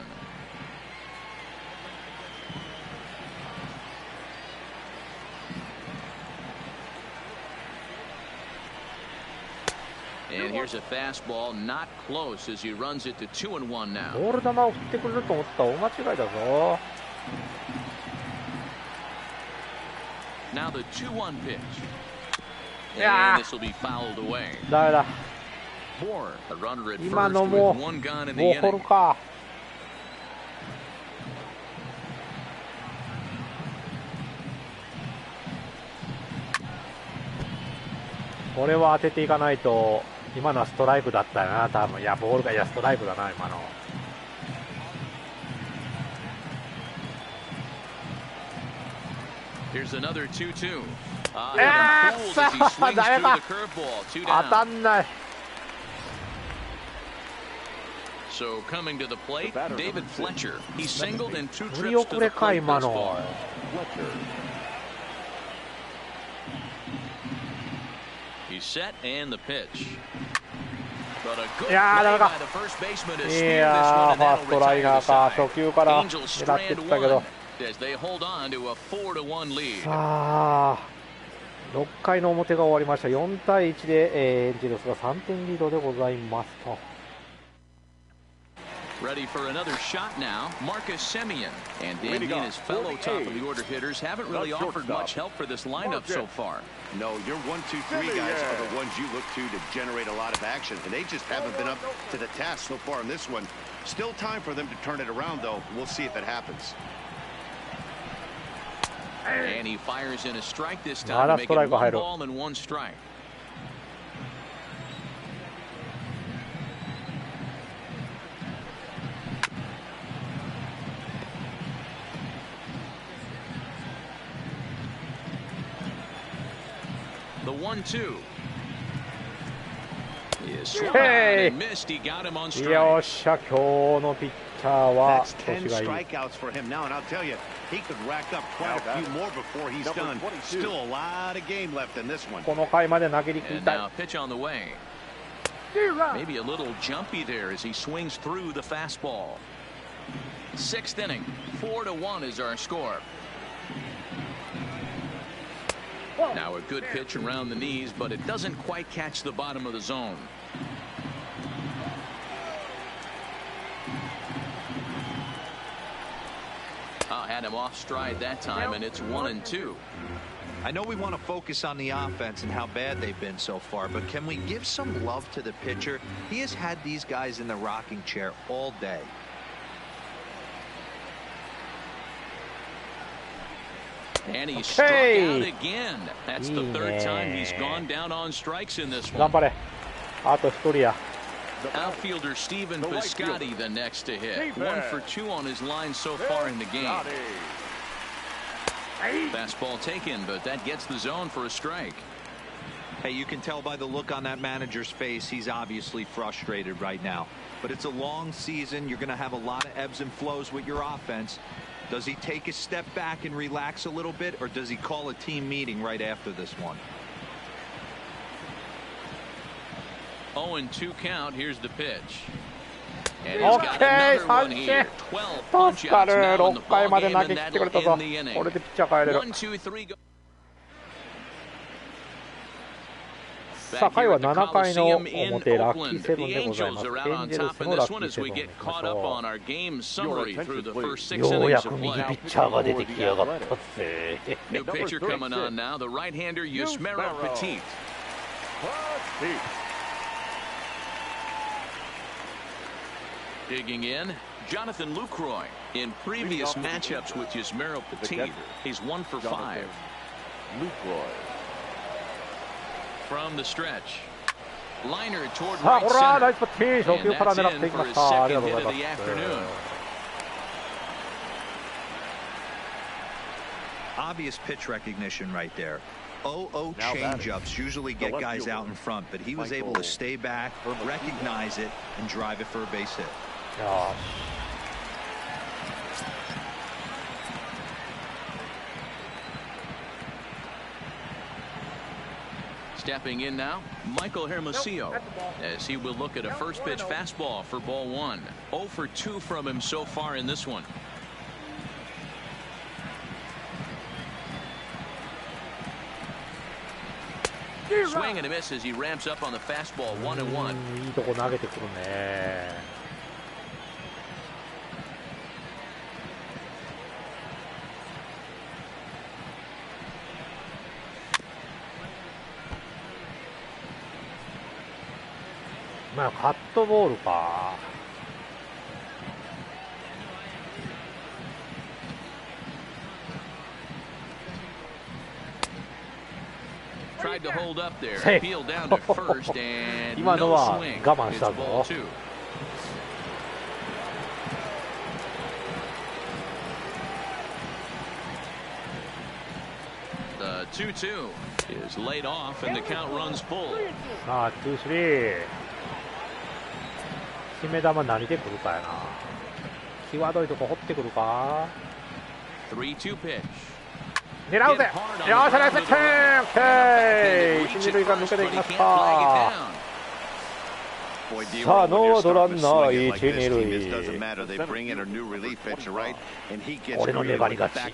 And here's a fastball, not close as he runs it to 2-1 now. ボール球を振ってくれると思ったら大間違いだぞ。Now the 2-1 pitch. いや And this will be fouled away. ダメだ。 A runner at 今の first も with 1 gone in ボ the ール inning. か。これは当てていかないと。今のはストライクだったよな、多分。いや、ボールが、いや、ストライクだな、今の。Here's another 2-2. ダメか。当たんない。So coming to the plate, David Fletcher. He singled in 2 振り trips 遅 to れ the か、 plate 今 thus の。 far. He's set and the pitch. But a good play by the first baseman to spear this いや one ー、 and ファーストライ that'll ナ retire ーか。 the 初球から side. Angels 狙って strand きたけど。 1 as they hold on to a 4-1 lead. さあ、6回の表が終わりました。4対1で、エンジェルスが3点リードでございますと。Ready for another shot now, Marcus Semien. And Danby and his fellow top of the order hitters haven't really offered much help for this lineup so far. No, your 1, 2, 3 guys are the ones you look to generate a lot of action, and they just haven't been up to the task so far in this one. Still time for them to turn it around, though. We'll see if it happens. And he fires in a strike this time to make it 1 ball and 1 strike. The 1-2. Hey! Missed. He got him on strike. よっしゃ、今日のピッチャーは That's 10 strikeouts for him now, and I'll tell you, he could rack up quite a few more before he's done. Still a lot of game left in this one. この回まで投げり切り And たい。 now pitch on the way. Maybe a little jumpy there as he swings through the fastball. 6th inning, 4-1 is our score. Now a good pitch around the knees, but it doesn't quite catch the bottom of the zone. Had him off stride that time, and it's 1-2. I know we want to focus on the offense and how bad they've been so far, but can we give some love to the pitcher? He has had these guys in the rocking chair all day. And he struck out again. That's the 3rd time he's gone down on strikes in this one. 頑張れ。あと1人や。 Outfielder Stephen Piscotty the next to hit. 1 for 2 on his line so far in the game. Fastball taken, but that gets the zone for a strike. Hey, you can tell by the look on that manager's face, he's obviously frustrated right now. But it's a long season. You're going to have a lot of ebbs and flows with your offense. Does he take a step back and relax a little bit, or does he call a team meeting right after this one? 0-2 count. Here's the pitch. And he's got another one here. 12 punch outs now in the ball game, and that'll end the inning. 1, 2, 3, go. さあ、回は7回の表、ラッキーセブンでございます。エンジェルスのラッキーセブンを見ましょう。ようやく右ピッチャーが出てきやがったぜ。New pitcher coming on now, the right-hander Yusmeiro Petit. Digging in, Jonathan Lucroy. In previous matchups with Yusmeiro Petit, he's 1 for 5. Lucroy. From the stretch. さあ、これはナイスバッティング、初球から狙っていきました。ありがとうございます。Obvious pitch recognition right there. 0-0 changeups usually get guys out in front, but he was able to stay back, recognize it, and drive it for a base hit. Stepping in now, Michael Hermosillo, as he will look at a first pitch fastball for ball 1. 0 for 2 from him so far in this one. Swing and a miss as he ramps up on the fastball. 1-1. いいとこ投げてくるね。まあカットボールか。Tried to hold up there. Appeal down to first and no swing. It's ball 2. The 2-2 is laid off and the count runs full. さあ、2-3。決め球何で来るかやな。際どいとこ掘ってくるか。3-2 pitch. 狙うぜ。よっしゃ、ナイスピッチング。一、二塁間抜けていきました。さあ、ノーアウトランナー一、二塁。俺の粘り勝ち。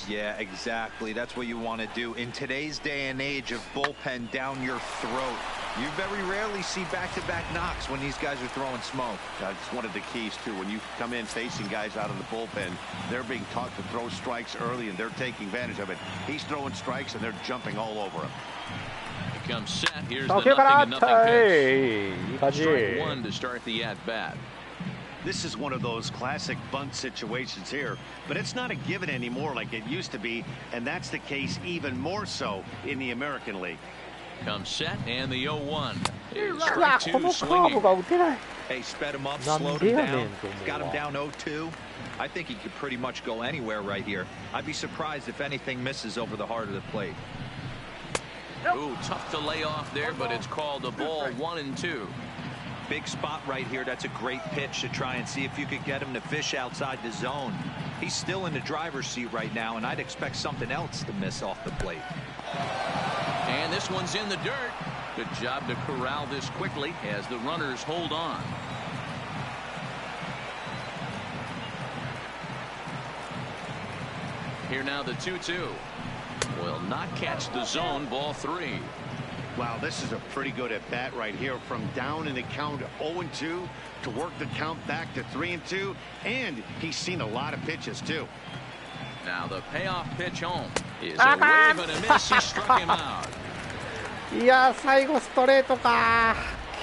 Yeah, exactly. That's what you want to do in today's day and age of bullpen down your throat. You very rarely see back-to-back knocks when these guys are throwing smoke. That's one of the keys too. When you come in facing guys out of the bullpen, they're being taught to throw strikes early, and they're taking advantage of it. He's throwing strikes, and they're jumping all over him. He comes set. Here's the 0-0 pitch. Strike 1 to start the at-bat. This is one of those classic bunt situations here, but it's not a given anymore like it used to be, and that's the case even more so in the American League. Comes set, and the 0-1 is strike 2 swinging. Hey, sped him up, slowed him down, got him down 0-2. I think he could pretty much go anywhere right here. I'd be surprised if anything misses over the heart of the plate. Ooh, tough to lay off there, but it's called a ball 1-2. Big spot right here. That's a great pitch to try and see if you could get him to fish outside the zone. He's still in the driver's seat right now, and I'd expect something else to miss off the plate. And this one's in the dirt. Good job to corral this quickly as the runners hold on. Here now the 2-2. Will not catch the zone. Ball 3. Wow, this is a pretty good at bat right here, from down in the count 0-2 to work the count back to 3-2, and he's seen a lot of pitches too. Now the payoff pitch home is a wave and a miss. He struck him out. いや、最後ストレートか。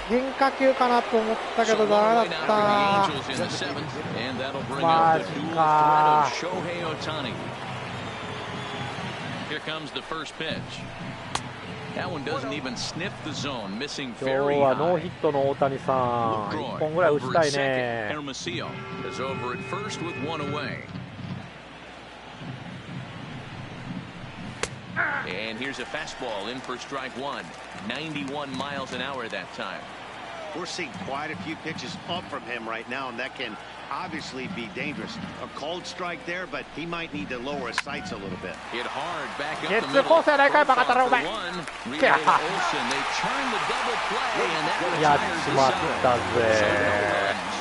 変化球かなと思ったけどダメだった。マジか。 Here comes the first pitch. That one doesn't even sniff the zone, missing 今日 very はノー high. ヒットの大谷さん、1本ぐらい打ちたいね。 Hermosillo is over at first with one away. And here's a fastball in for strike 1. 91 miles an hour that time. We're seeing quite a few pitches up from him right now, and that can obviously be dangerous. A cold strike there, but he might need to lower his sights a little bit. Hit hard back up the ゲッツ middle. コースやないかい、バカタロお前。 One. Relay to Olsen. They turn the double play, and that やっ retires ち the まっ zone. た So ぜ。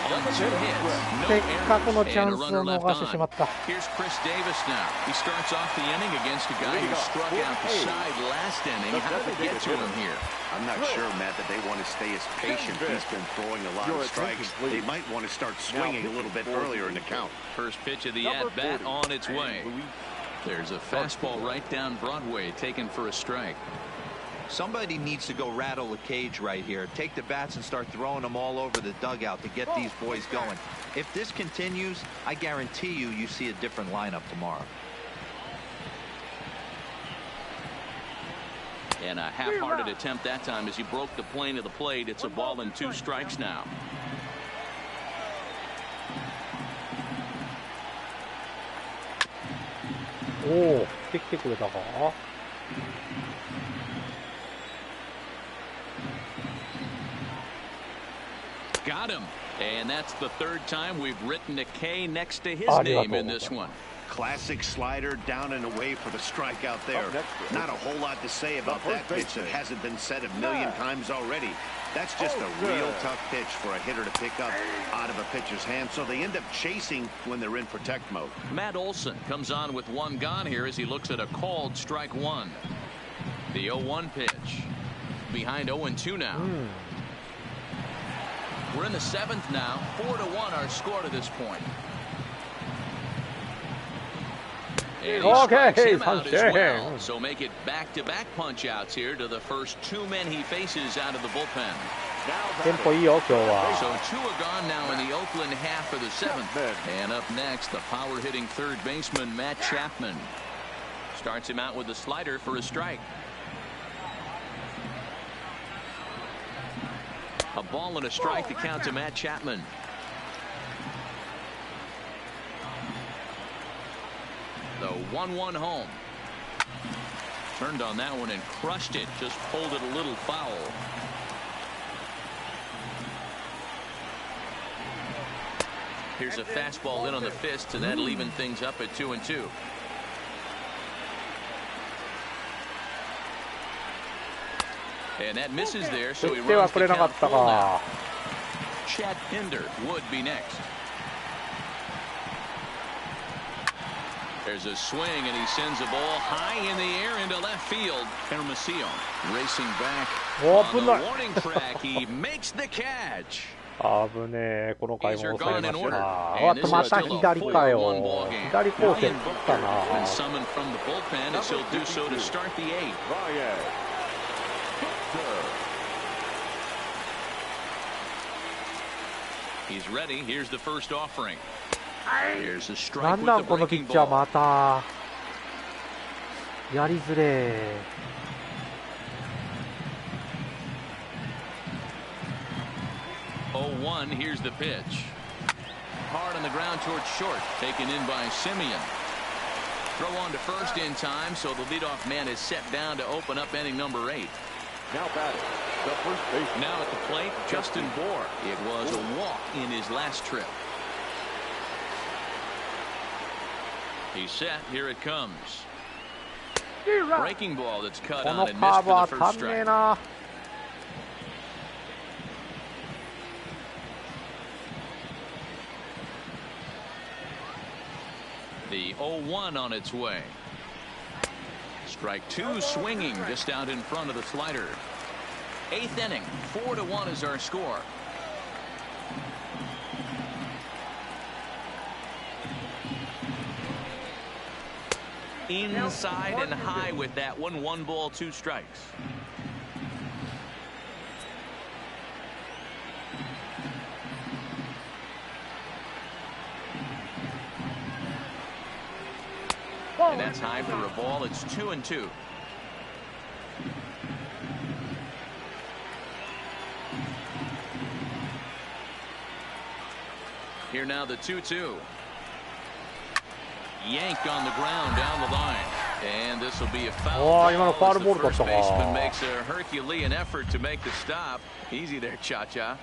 no runs on 2 hits. せっ No かくの errors チャ and ン a ス runner を left 逃してしま on. った。 Here's Chris Davis now. He starts off the inning against a guy who struck out the side last inning. How did they get to him here? I'm not sure, Matt, that they want to stay as patient. He's been throwing a lot of strikes. They might want to start swinging a little bit earlier in the count. First pitch of the at-bat on its way. There's a fastball right down Broadway taken for a strike. Somebody needs to go rattle the cage right here. Take the bats and start throwing them all over the dugout to get these boys going. If this continues, I guarantee you see a different lineup tomorrow. And a half-hearted attempt that time as he broke the plane of the plate. It's a ball and 2 strikes now. Oh, 来てくれたか。Got him. And that's the 3rd time we've written a K next to his name in this one. Classic slider down and away for the strike out there. Not a whole lot to say about that pitch that hasn't been said a million times already. That's just a real tough pitch for a hitter to pick up out of a pitcher's hand, so they end up chasing when they're in protect mode. Matt Olson comes on with 1 gone here as he looks at a called strike 1. The 0-1 pitch. Behind 0-2 now. We're in the 7th now. 4-1 our score to this point. And he strikes him out as well. So make it back-to-back punch-outs here to the first 2 men he faces out of the bullpen. テンポいいよ今日は。 So 2 are gone now in the Oakland half of the 7th. And up next, the power-hitting 3rd baseman Matt Chapman starts him out with a slider for a strike. A ball and a strike to count to Matt Chapman. The 1-1 home. Turned on that one and crushed it. Just pulled it a little foul. Here's a fastball in on the fist, and that'll even things up at 2-2. And that misses there, so he runs the count full now. Chad Pinder would be next. There's a swing, and he sends a ball high in the air into left field. Hermosillo racing back on the warning track. He makes the catch. 危ねえ、この回も抑えました。あとまた左かよ。左方向取ったな。He's ready. Here's the first offering. なんなんこのピッチャーまたやりづれ。0-1. Here's the pitch. Hard on the ground towards short. Taken in by Simeon. Throw on to first in time, so the leadoff man is set down to open up inning number 8. Now batting, the first baseman. Now at the plate, Justin Bohr. It was a walk in his last trip. He's set. Here it comes. Breaking ball that's cut on and missed for the first strike. The 0-1 on its way. Strike 2 swinging just out in front of the slider. 8th inning. 4-1 is our score. Inside and high with that one. 1 ball, 2 strikes. And that's high for a ball. It's 2-2. Here now the 2-2. Yanked on the ground down the line. And this will be a foul. The first baseman makes a Herculean effort to make the stop. Easy there, Cha-Cha.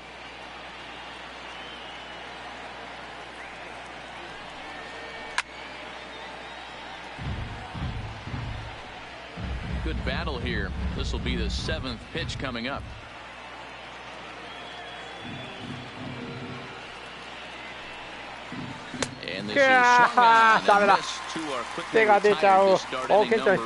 Good battle here. This will be the 7th pitch coming up. And this is swung on and missed to our quickly retired to start inning number 8.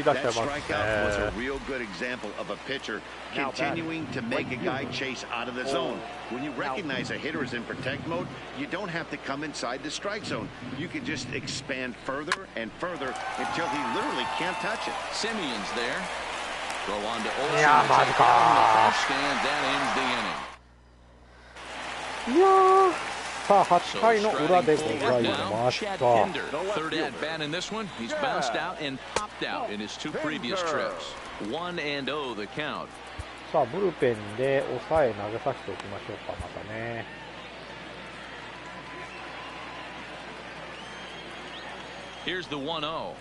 That strikeout was a real good example of a pitcher continuing to make a guy chase out of the zone. When you recognize a hitter is in protect mode, you don't have to come inside the strike zone. You can just expand further and further until he literally can't touch it. Simeon's there. Throw on to Olsen. And that ends the inning. さあ8回の裏でございました。 Third at bat in this one. He's bounced out and popped out in his 2 previous trips. 1-0 the count. さあブルペンで抑え投げさせておきましょうか。またね。Here's the 1-0.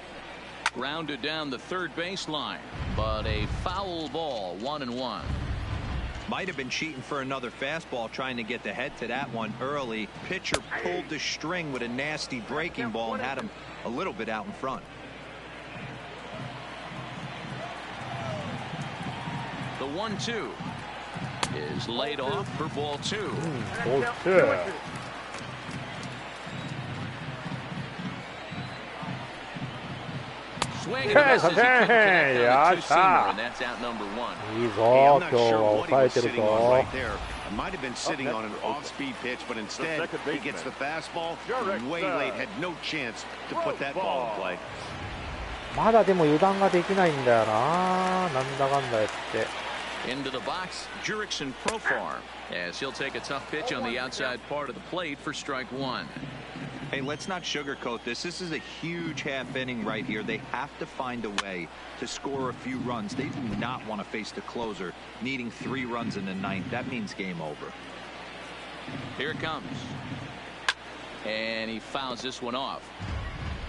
Grounded down the third baseline, but a foul ball, 1-1. Might have been cheating for another fastball, trying to get the head to that one early. Pitcher pulled the string with a nasty breaking ball and had him a little bit out in front. The 1-2 is laid off for ball 2. Ball 2. Swing and a miss as he couldn't connect on a two-seamer, and that's out number 1. いいぞ、今日は抑えてるぞ。 Might have been sitting on an off-speed pitch, but instead he gets the fastball way late, had no chance to put that ball in play. まだでも油断ができないんだよな。なんだかんだやって。 Into the box, Jurickson Profar, as he'll take a tough pitch on the outside part of the plate for strike 1. Hey, let's not sugarcoat this. This is a huge half inning right here. They have to find a way to score a few runs. They do not want to face the closer, needing 3 runs in the 9th. That means game over. Here it comes. And he fouls this one off.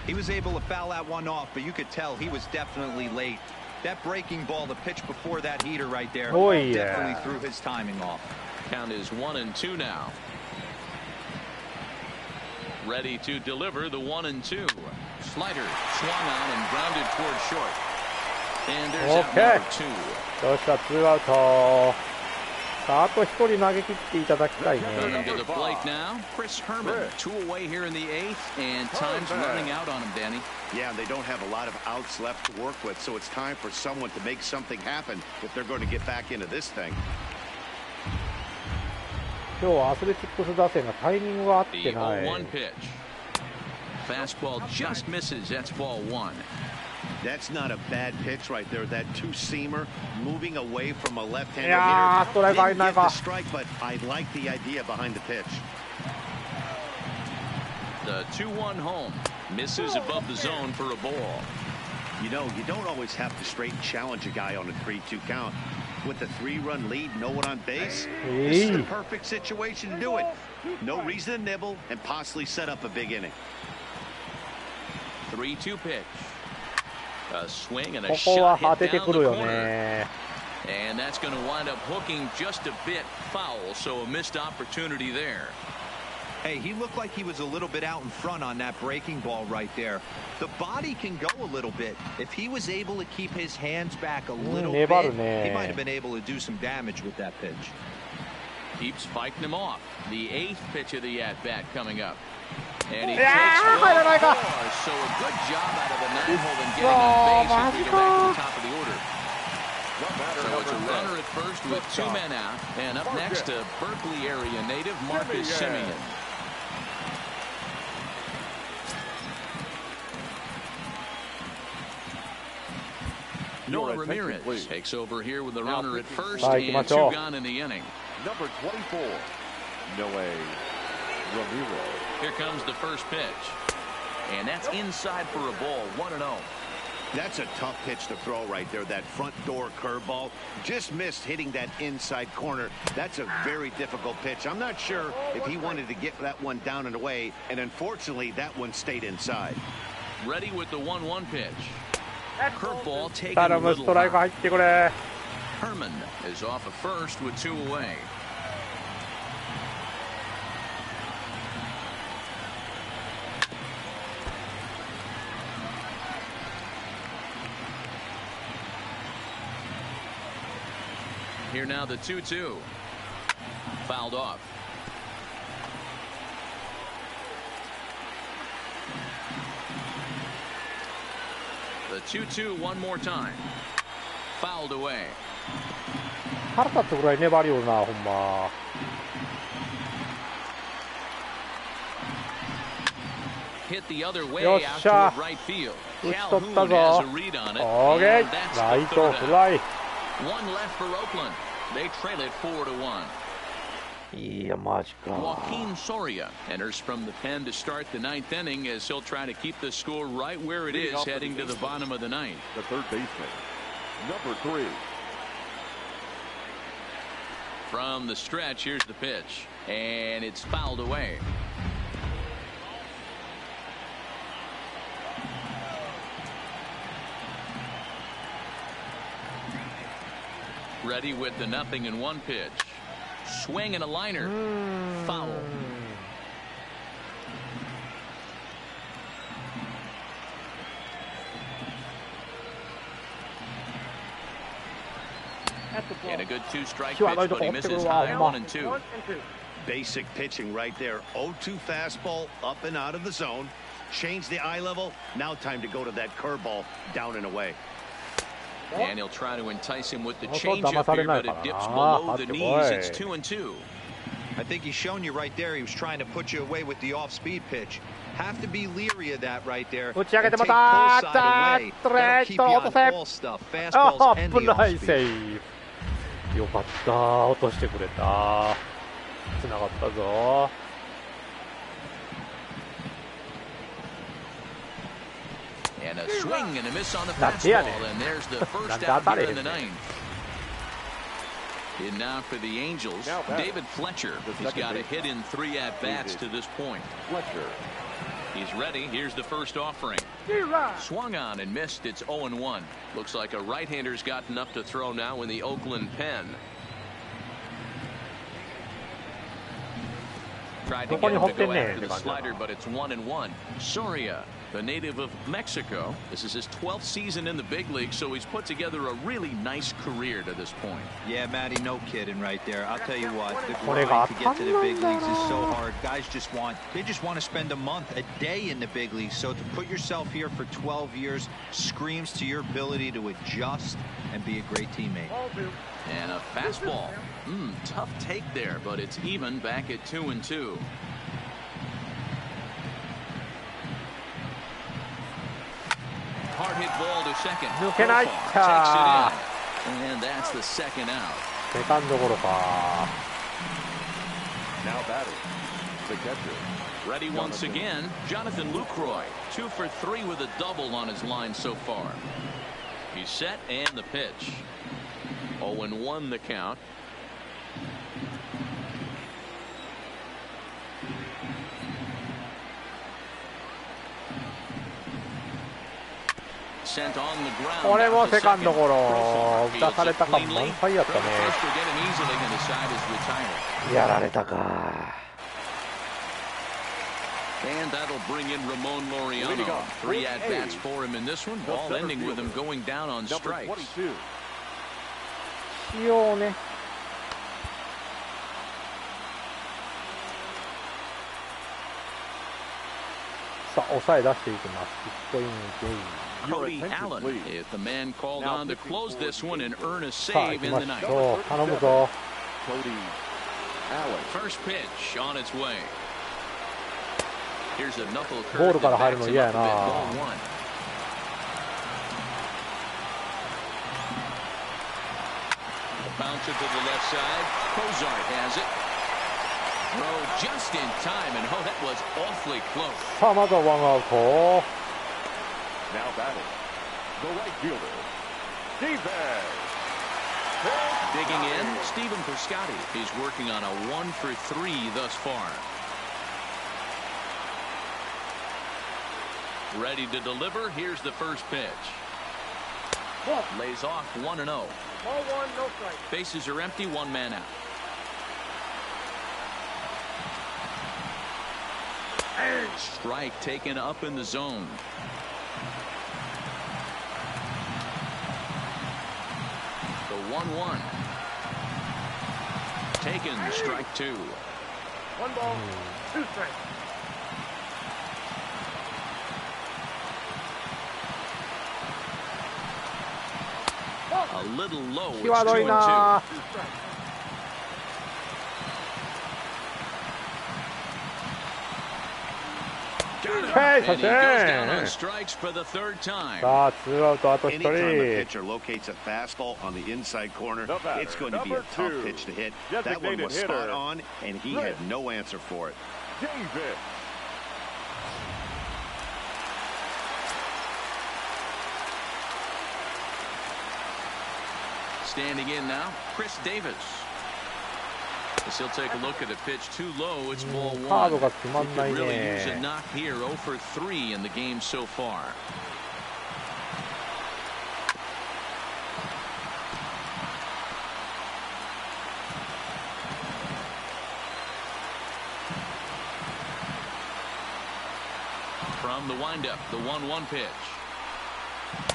He was able to foul that one off, but you could tell he was definitely late. That breaking ball, the pitch before that heater right there, definitely threw his timing off. Count is 1-2 now. Ready to deliver the 1-2. Slider swung on and grounded toward short. And there's out number 2. よっしゃ、2アウト。さあ、あと1人投げ切っていただきたいね。 To the plate now, Chris Herman. 2 away here in the 8th, and time's running out on him, Danny. Yeah, they don't have a lot of outs left to work with, so it's time for someone to make something happen if they're going to get back into this thing. 今日はアスレチックス打線がタイミングが合ってない。 The 0-1 pitch. Fastball just misses. That's ball 1. That's not a bad pitch right there. That two-seamer moving away from a left-hander hitter. Didn't get the strike, but I like the idea behind the pitch. The 2-1 home misses above the zone for a ball. You know, you don't always have to straight challenge a guy on a 3-2 count. With the 3-run lead, no one on base, this is the perfect situation to do it. No reason to nibble and possibly set up a big inning. 3-2 pitch. A swing and a ここは shot 当て hit て down く the るよ corner. ね。 And that's going to wind up hooking just a bit foul, so a missed opportunity there. Hey, he looked like he was a little bit out in front on that breaking ball right there. The body can go a little bit. If he was able to keep his hands back a little bit, he might have been able to do some damage with that pitch. Keeps fighting him off. The 8th pitch of the at-bat coming up. And he takes ball 4, so a good job out of the 9-hole and getting on base as we go back to the top of the order. So it's a runner at first with 2 men out, and up next to Berkeley area native Marcus Simeon. Noah Ramirez takes over here with the runner at first and 2 gone in the inning. Number 24, Noah Ramirez. Here comes the first pitch, and that's inside for a ball, 1-0. That's a tough pitch to throw right there. That front door curveball just missed hitting that inside corner. That's a very difficult pitch. I'm not sure if he wanted to get that one down and away, and unfortunately that one stayed inside. Ready with the 1-1 pitch. Curveball taken a little high. Herman is off at first with 2 away. Here now the 2-2. Fouled off. The 2-2 one more time. Fouled away. 腹立つぐらい粘りよるな、ほんま。Hit the other way out toward right field. 打ち取ったぞ。オーケー。ライトフライ。One left for Oakland. They trail it 4-1. いや、マジか。Joaquin Soria enters from the pen to start the 9th inning as he'll try to keep the score right where it is heading to the bottom of the 9th. The third baseman, Number 3. From the stretch, here's the pitch, and it's fouled away. Ready with the 0-1 pitch. Swing and a liner. Foul. And a good 2-strike pitch, but he misses high 1-2. Basic pitching right there. 0-2 fastball up and out of the zone. Change the eye level. Now time to go to that curveball down and away. And he'll try to entice him with the changeup here, but it dips below the knees. It's 2-2. I think he's shown you right there. He was trying to put you away with the off-speed pitch. Have to be leery of that right there. And take pull side away. That'll keep you on ball stuff. Fastballs and the off-speed. よかった。落としてくれた。つながったぞ。And a swing and a miss on the fastball, and there's the first out here in the ninth. And now for the Angels, David Fletcher. He's got a hit in 3 at-bats to this point. Fletcher. He's ready. Here's the first offering. Swung on and missed. It's 0-1. Looks like a right-hander's gotten up to throw now in the Oakland pen. Tried to get him to go after the slider, but it's 1-1. Soria, the native of Mexico. This is his 12th season in the big league, so he's put together a really nice career to this point. Yeah, Matty, no kidding right there. I'll tell you what, the grind to get to the big leagues is so hard. Guys just want to spend a month, a day in the big leagues. So to put yourself here for 12 years screams to your ability to adjust and be a great teammate. And a fastball. Tough take there, but it's even back at 2-2. Hard hit ball to second. Takes it in. And that's the second out. Now batting, the catcher. Ready once again, Jonathan Lucroy. 2 for 3 with a double on his line so far. He's set and the pitch. 0-1 the count. Sent on the ground. これもセカンドゴロ。打たされたか満開やったね。やられたか。And that'll bring in Ramon Laureano. 3 at-bats for him in this one. Ball ending with him going down on strikes. 起用ね。さあ、抑え出していきます。ヒットインゲイン。Cody Allen is the man called on to close this one and earn a save in the ninth. Cody Allen. First pitch on its way. Here's a knuckle curve. ボールから入るの嫌やな。Bounce it to the left side. Cozart has it. Throw just in time, and that was awfully close. さあまずはワンアウト。Now batting, the right fielder, Steve. Digging in, Stephen Piscotty. He's working on a 1 for 3 thus far. Ready to deliver. Here's the first pitch. Lays off 1-0. Ball 1, no strike. Bases are empty, 1 man out. Strike taken up in the zone. The 1-1. Taken, strike 2. 1 ball, 2 strikes. A little low. It's 2-2. And he goes down on strikes for the 3rd time. さあ、2アウトあと1 Anytime a 人。 pitcher locates a fastball on the inside corner, it's going to be a tough pitch to hit. That one was spot on, and he had no answer for it. David. standing in now, Chris Davis. As he'll take a look at a pitch too low. It's ball カー one. ドが決まんない Could really use a ね。 knock here. 0 for 3 in the game so far. From the windup, the 1-1 pitch.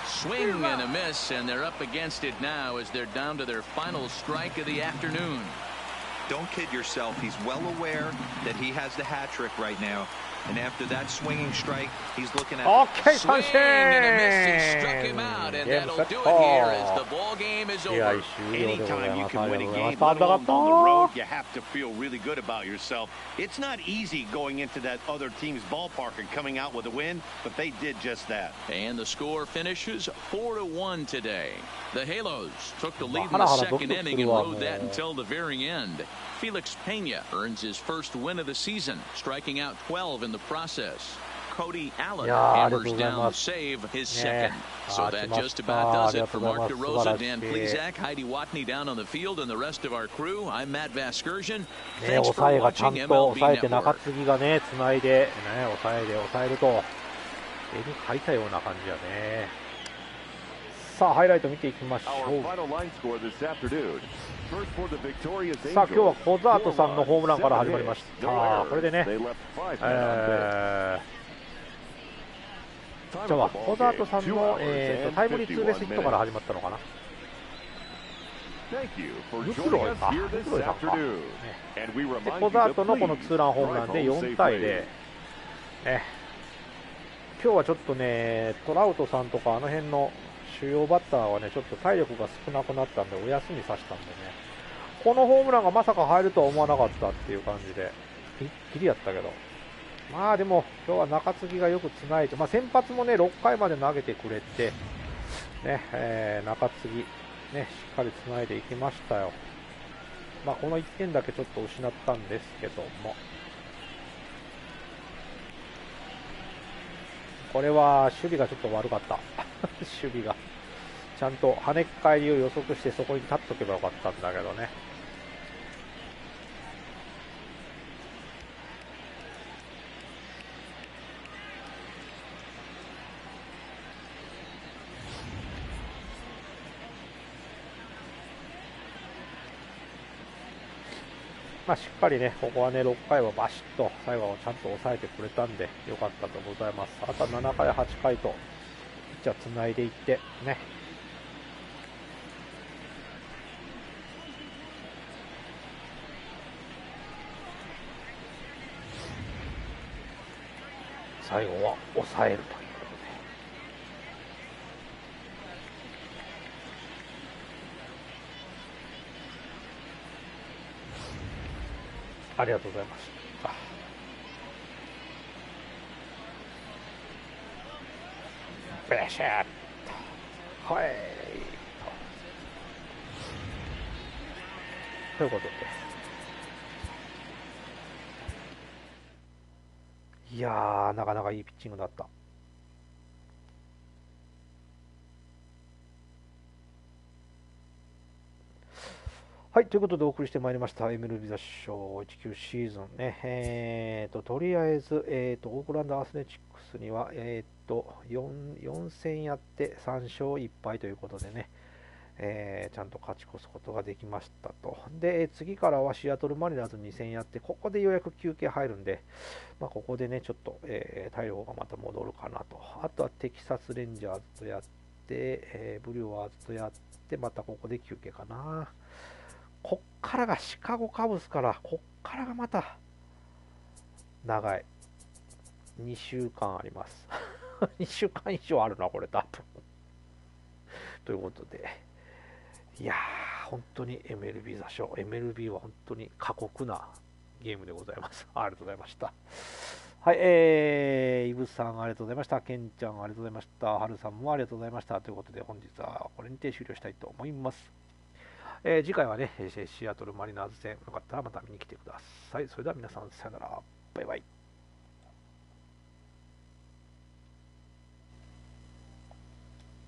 Swing and a miss, and they're up against it now as they're down to their final strike of the afternoon. Don't kid yourself. He's well aware that he has the hat trick right now. And after that swinging strike, he's looking at OK、 swing 三振。 and a miss. He struck him out, and that'll do it here as the ball game is 試合 over. 終了でござい Anytime you ます。 can あり win が a とうございま game, した。 let 危な alone か on っ the road, you have to feel really good about yourself. It's not easy going into that other team's ballpark and coming out with a win, but they did just that. And the score finishes 4-1 today. The Halos took the lead in ハ the ラハラドキ second ドキす inning る and わ、 rode も that う。 until the very end. Felix Pena earns his first win of the season, striking out 12 in the process. Cody Allen hammers down the save, his second. So that just about does it for Mark DeRosa, Dan Plesac, Heidi Watney down on the field, and the rest of our crew. I'm Matt Vasgersian. ね、 Thanks 抑 for えがちゃん watching と抑え MLB て中 Network. 継ぎがね、つないで、ね、抑えると、絵に描いたような感じやね。さあ、ハイライト見ていきましょう。さあ、今日は小沢さんのホームランから始まりました。これでね、じゃあ、小沢さんの、タイムリーツーベースヒットから始まったのかな。ルクロイさんか、ね、で小沢のこのツーランホームランで4対0、ね、今日はちょっとね、トラウトさんとかあの辺の主要バッターはね、ちょっと体力が少なくなったんでお休みさせたんでね、このホームランがまさか入るとは思わなかったっていう感じでギリギリやったけど、まあでも今日は中継ぎがよくつないで、まあ、先発もね6回まで投げてくれて、ね中継ぎね、しっかりつないでいきましたよ。まあ、この1点だけちょっと失ったんですけども、これは守備がちょっと悪かった守備がちゃんと跳ね返りを予測してそこに立っとけばよかったんだけどね。まあしっかりね、ここはね、6回はバシッと最後はちゃんと抑えてくれたんでよかったとございます。あとは7回、8回とピッチャーつないでいってね。最後は抑えるということで。ありがとうございました。ベシャッと。はい。ということで。いやー、なかなかいいピッチングだった。はい、ということでお送りしてまいりました MLB 雑賞19シーズンね、とりあえず、オークランドアスレチックスには、4戦やって3勝1敗ということでね、ちゃんと勝ち越すことができましたと。で、次からはシアトルマリナーズ2戦やって、ここでようやく休憩入るんで、まあ、ここでね、ちょっと、体力がまた戻るかなと。あとはテキサスレンジャーズとやって、ブリュワーズとやって、またここで休憩かな。こっからがシカゴカブスから、こっからがまた長い。2週間あります。2週間以上あるな、これ多分。ということで、いやー、本当に MLB 座賞。MLB は本当に過酷なゲームでございます。ありがとうございました。はい、イブさんありがとうございました。ケンちゃんありがとうございました。ハルさんもありがとうございました。ということで、本日はこれにて終了したいと思います。次回はね、シアトルマリナーズ戦、よかったらまた見に来てください。それでは皆さん、さよなら。バイバイ。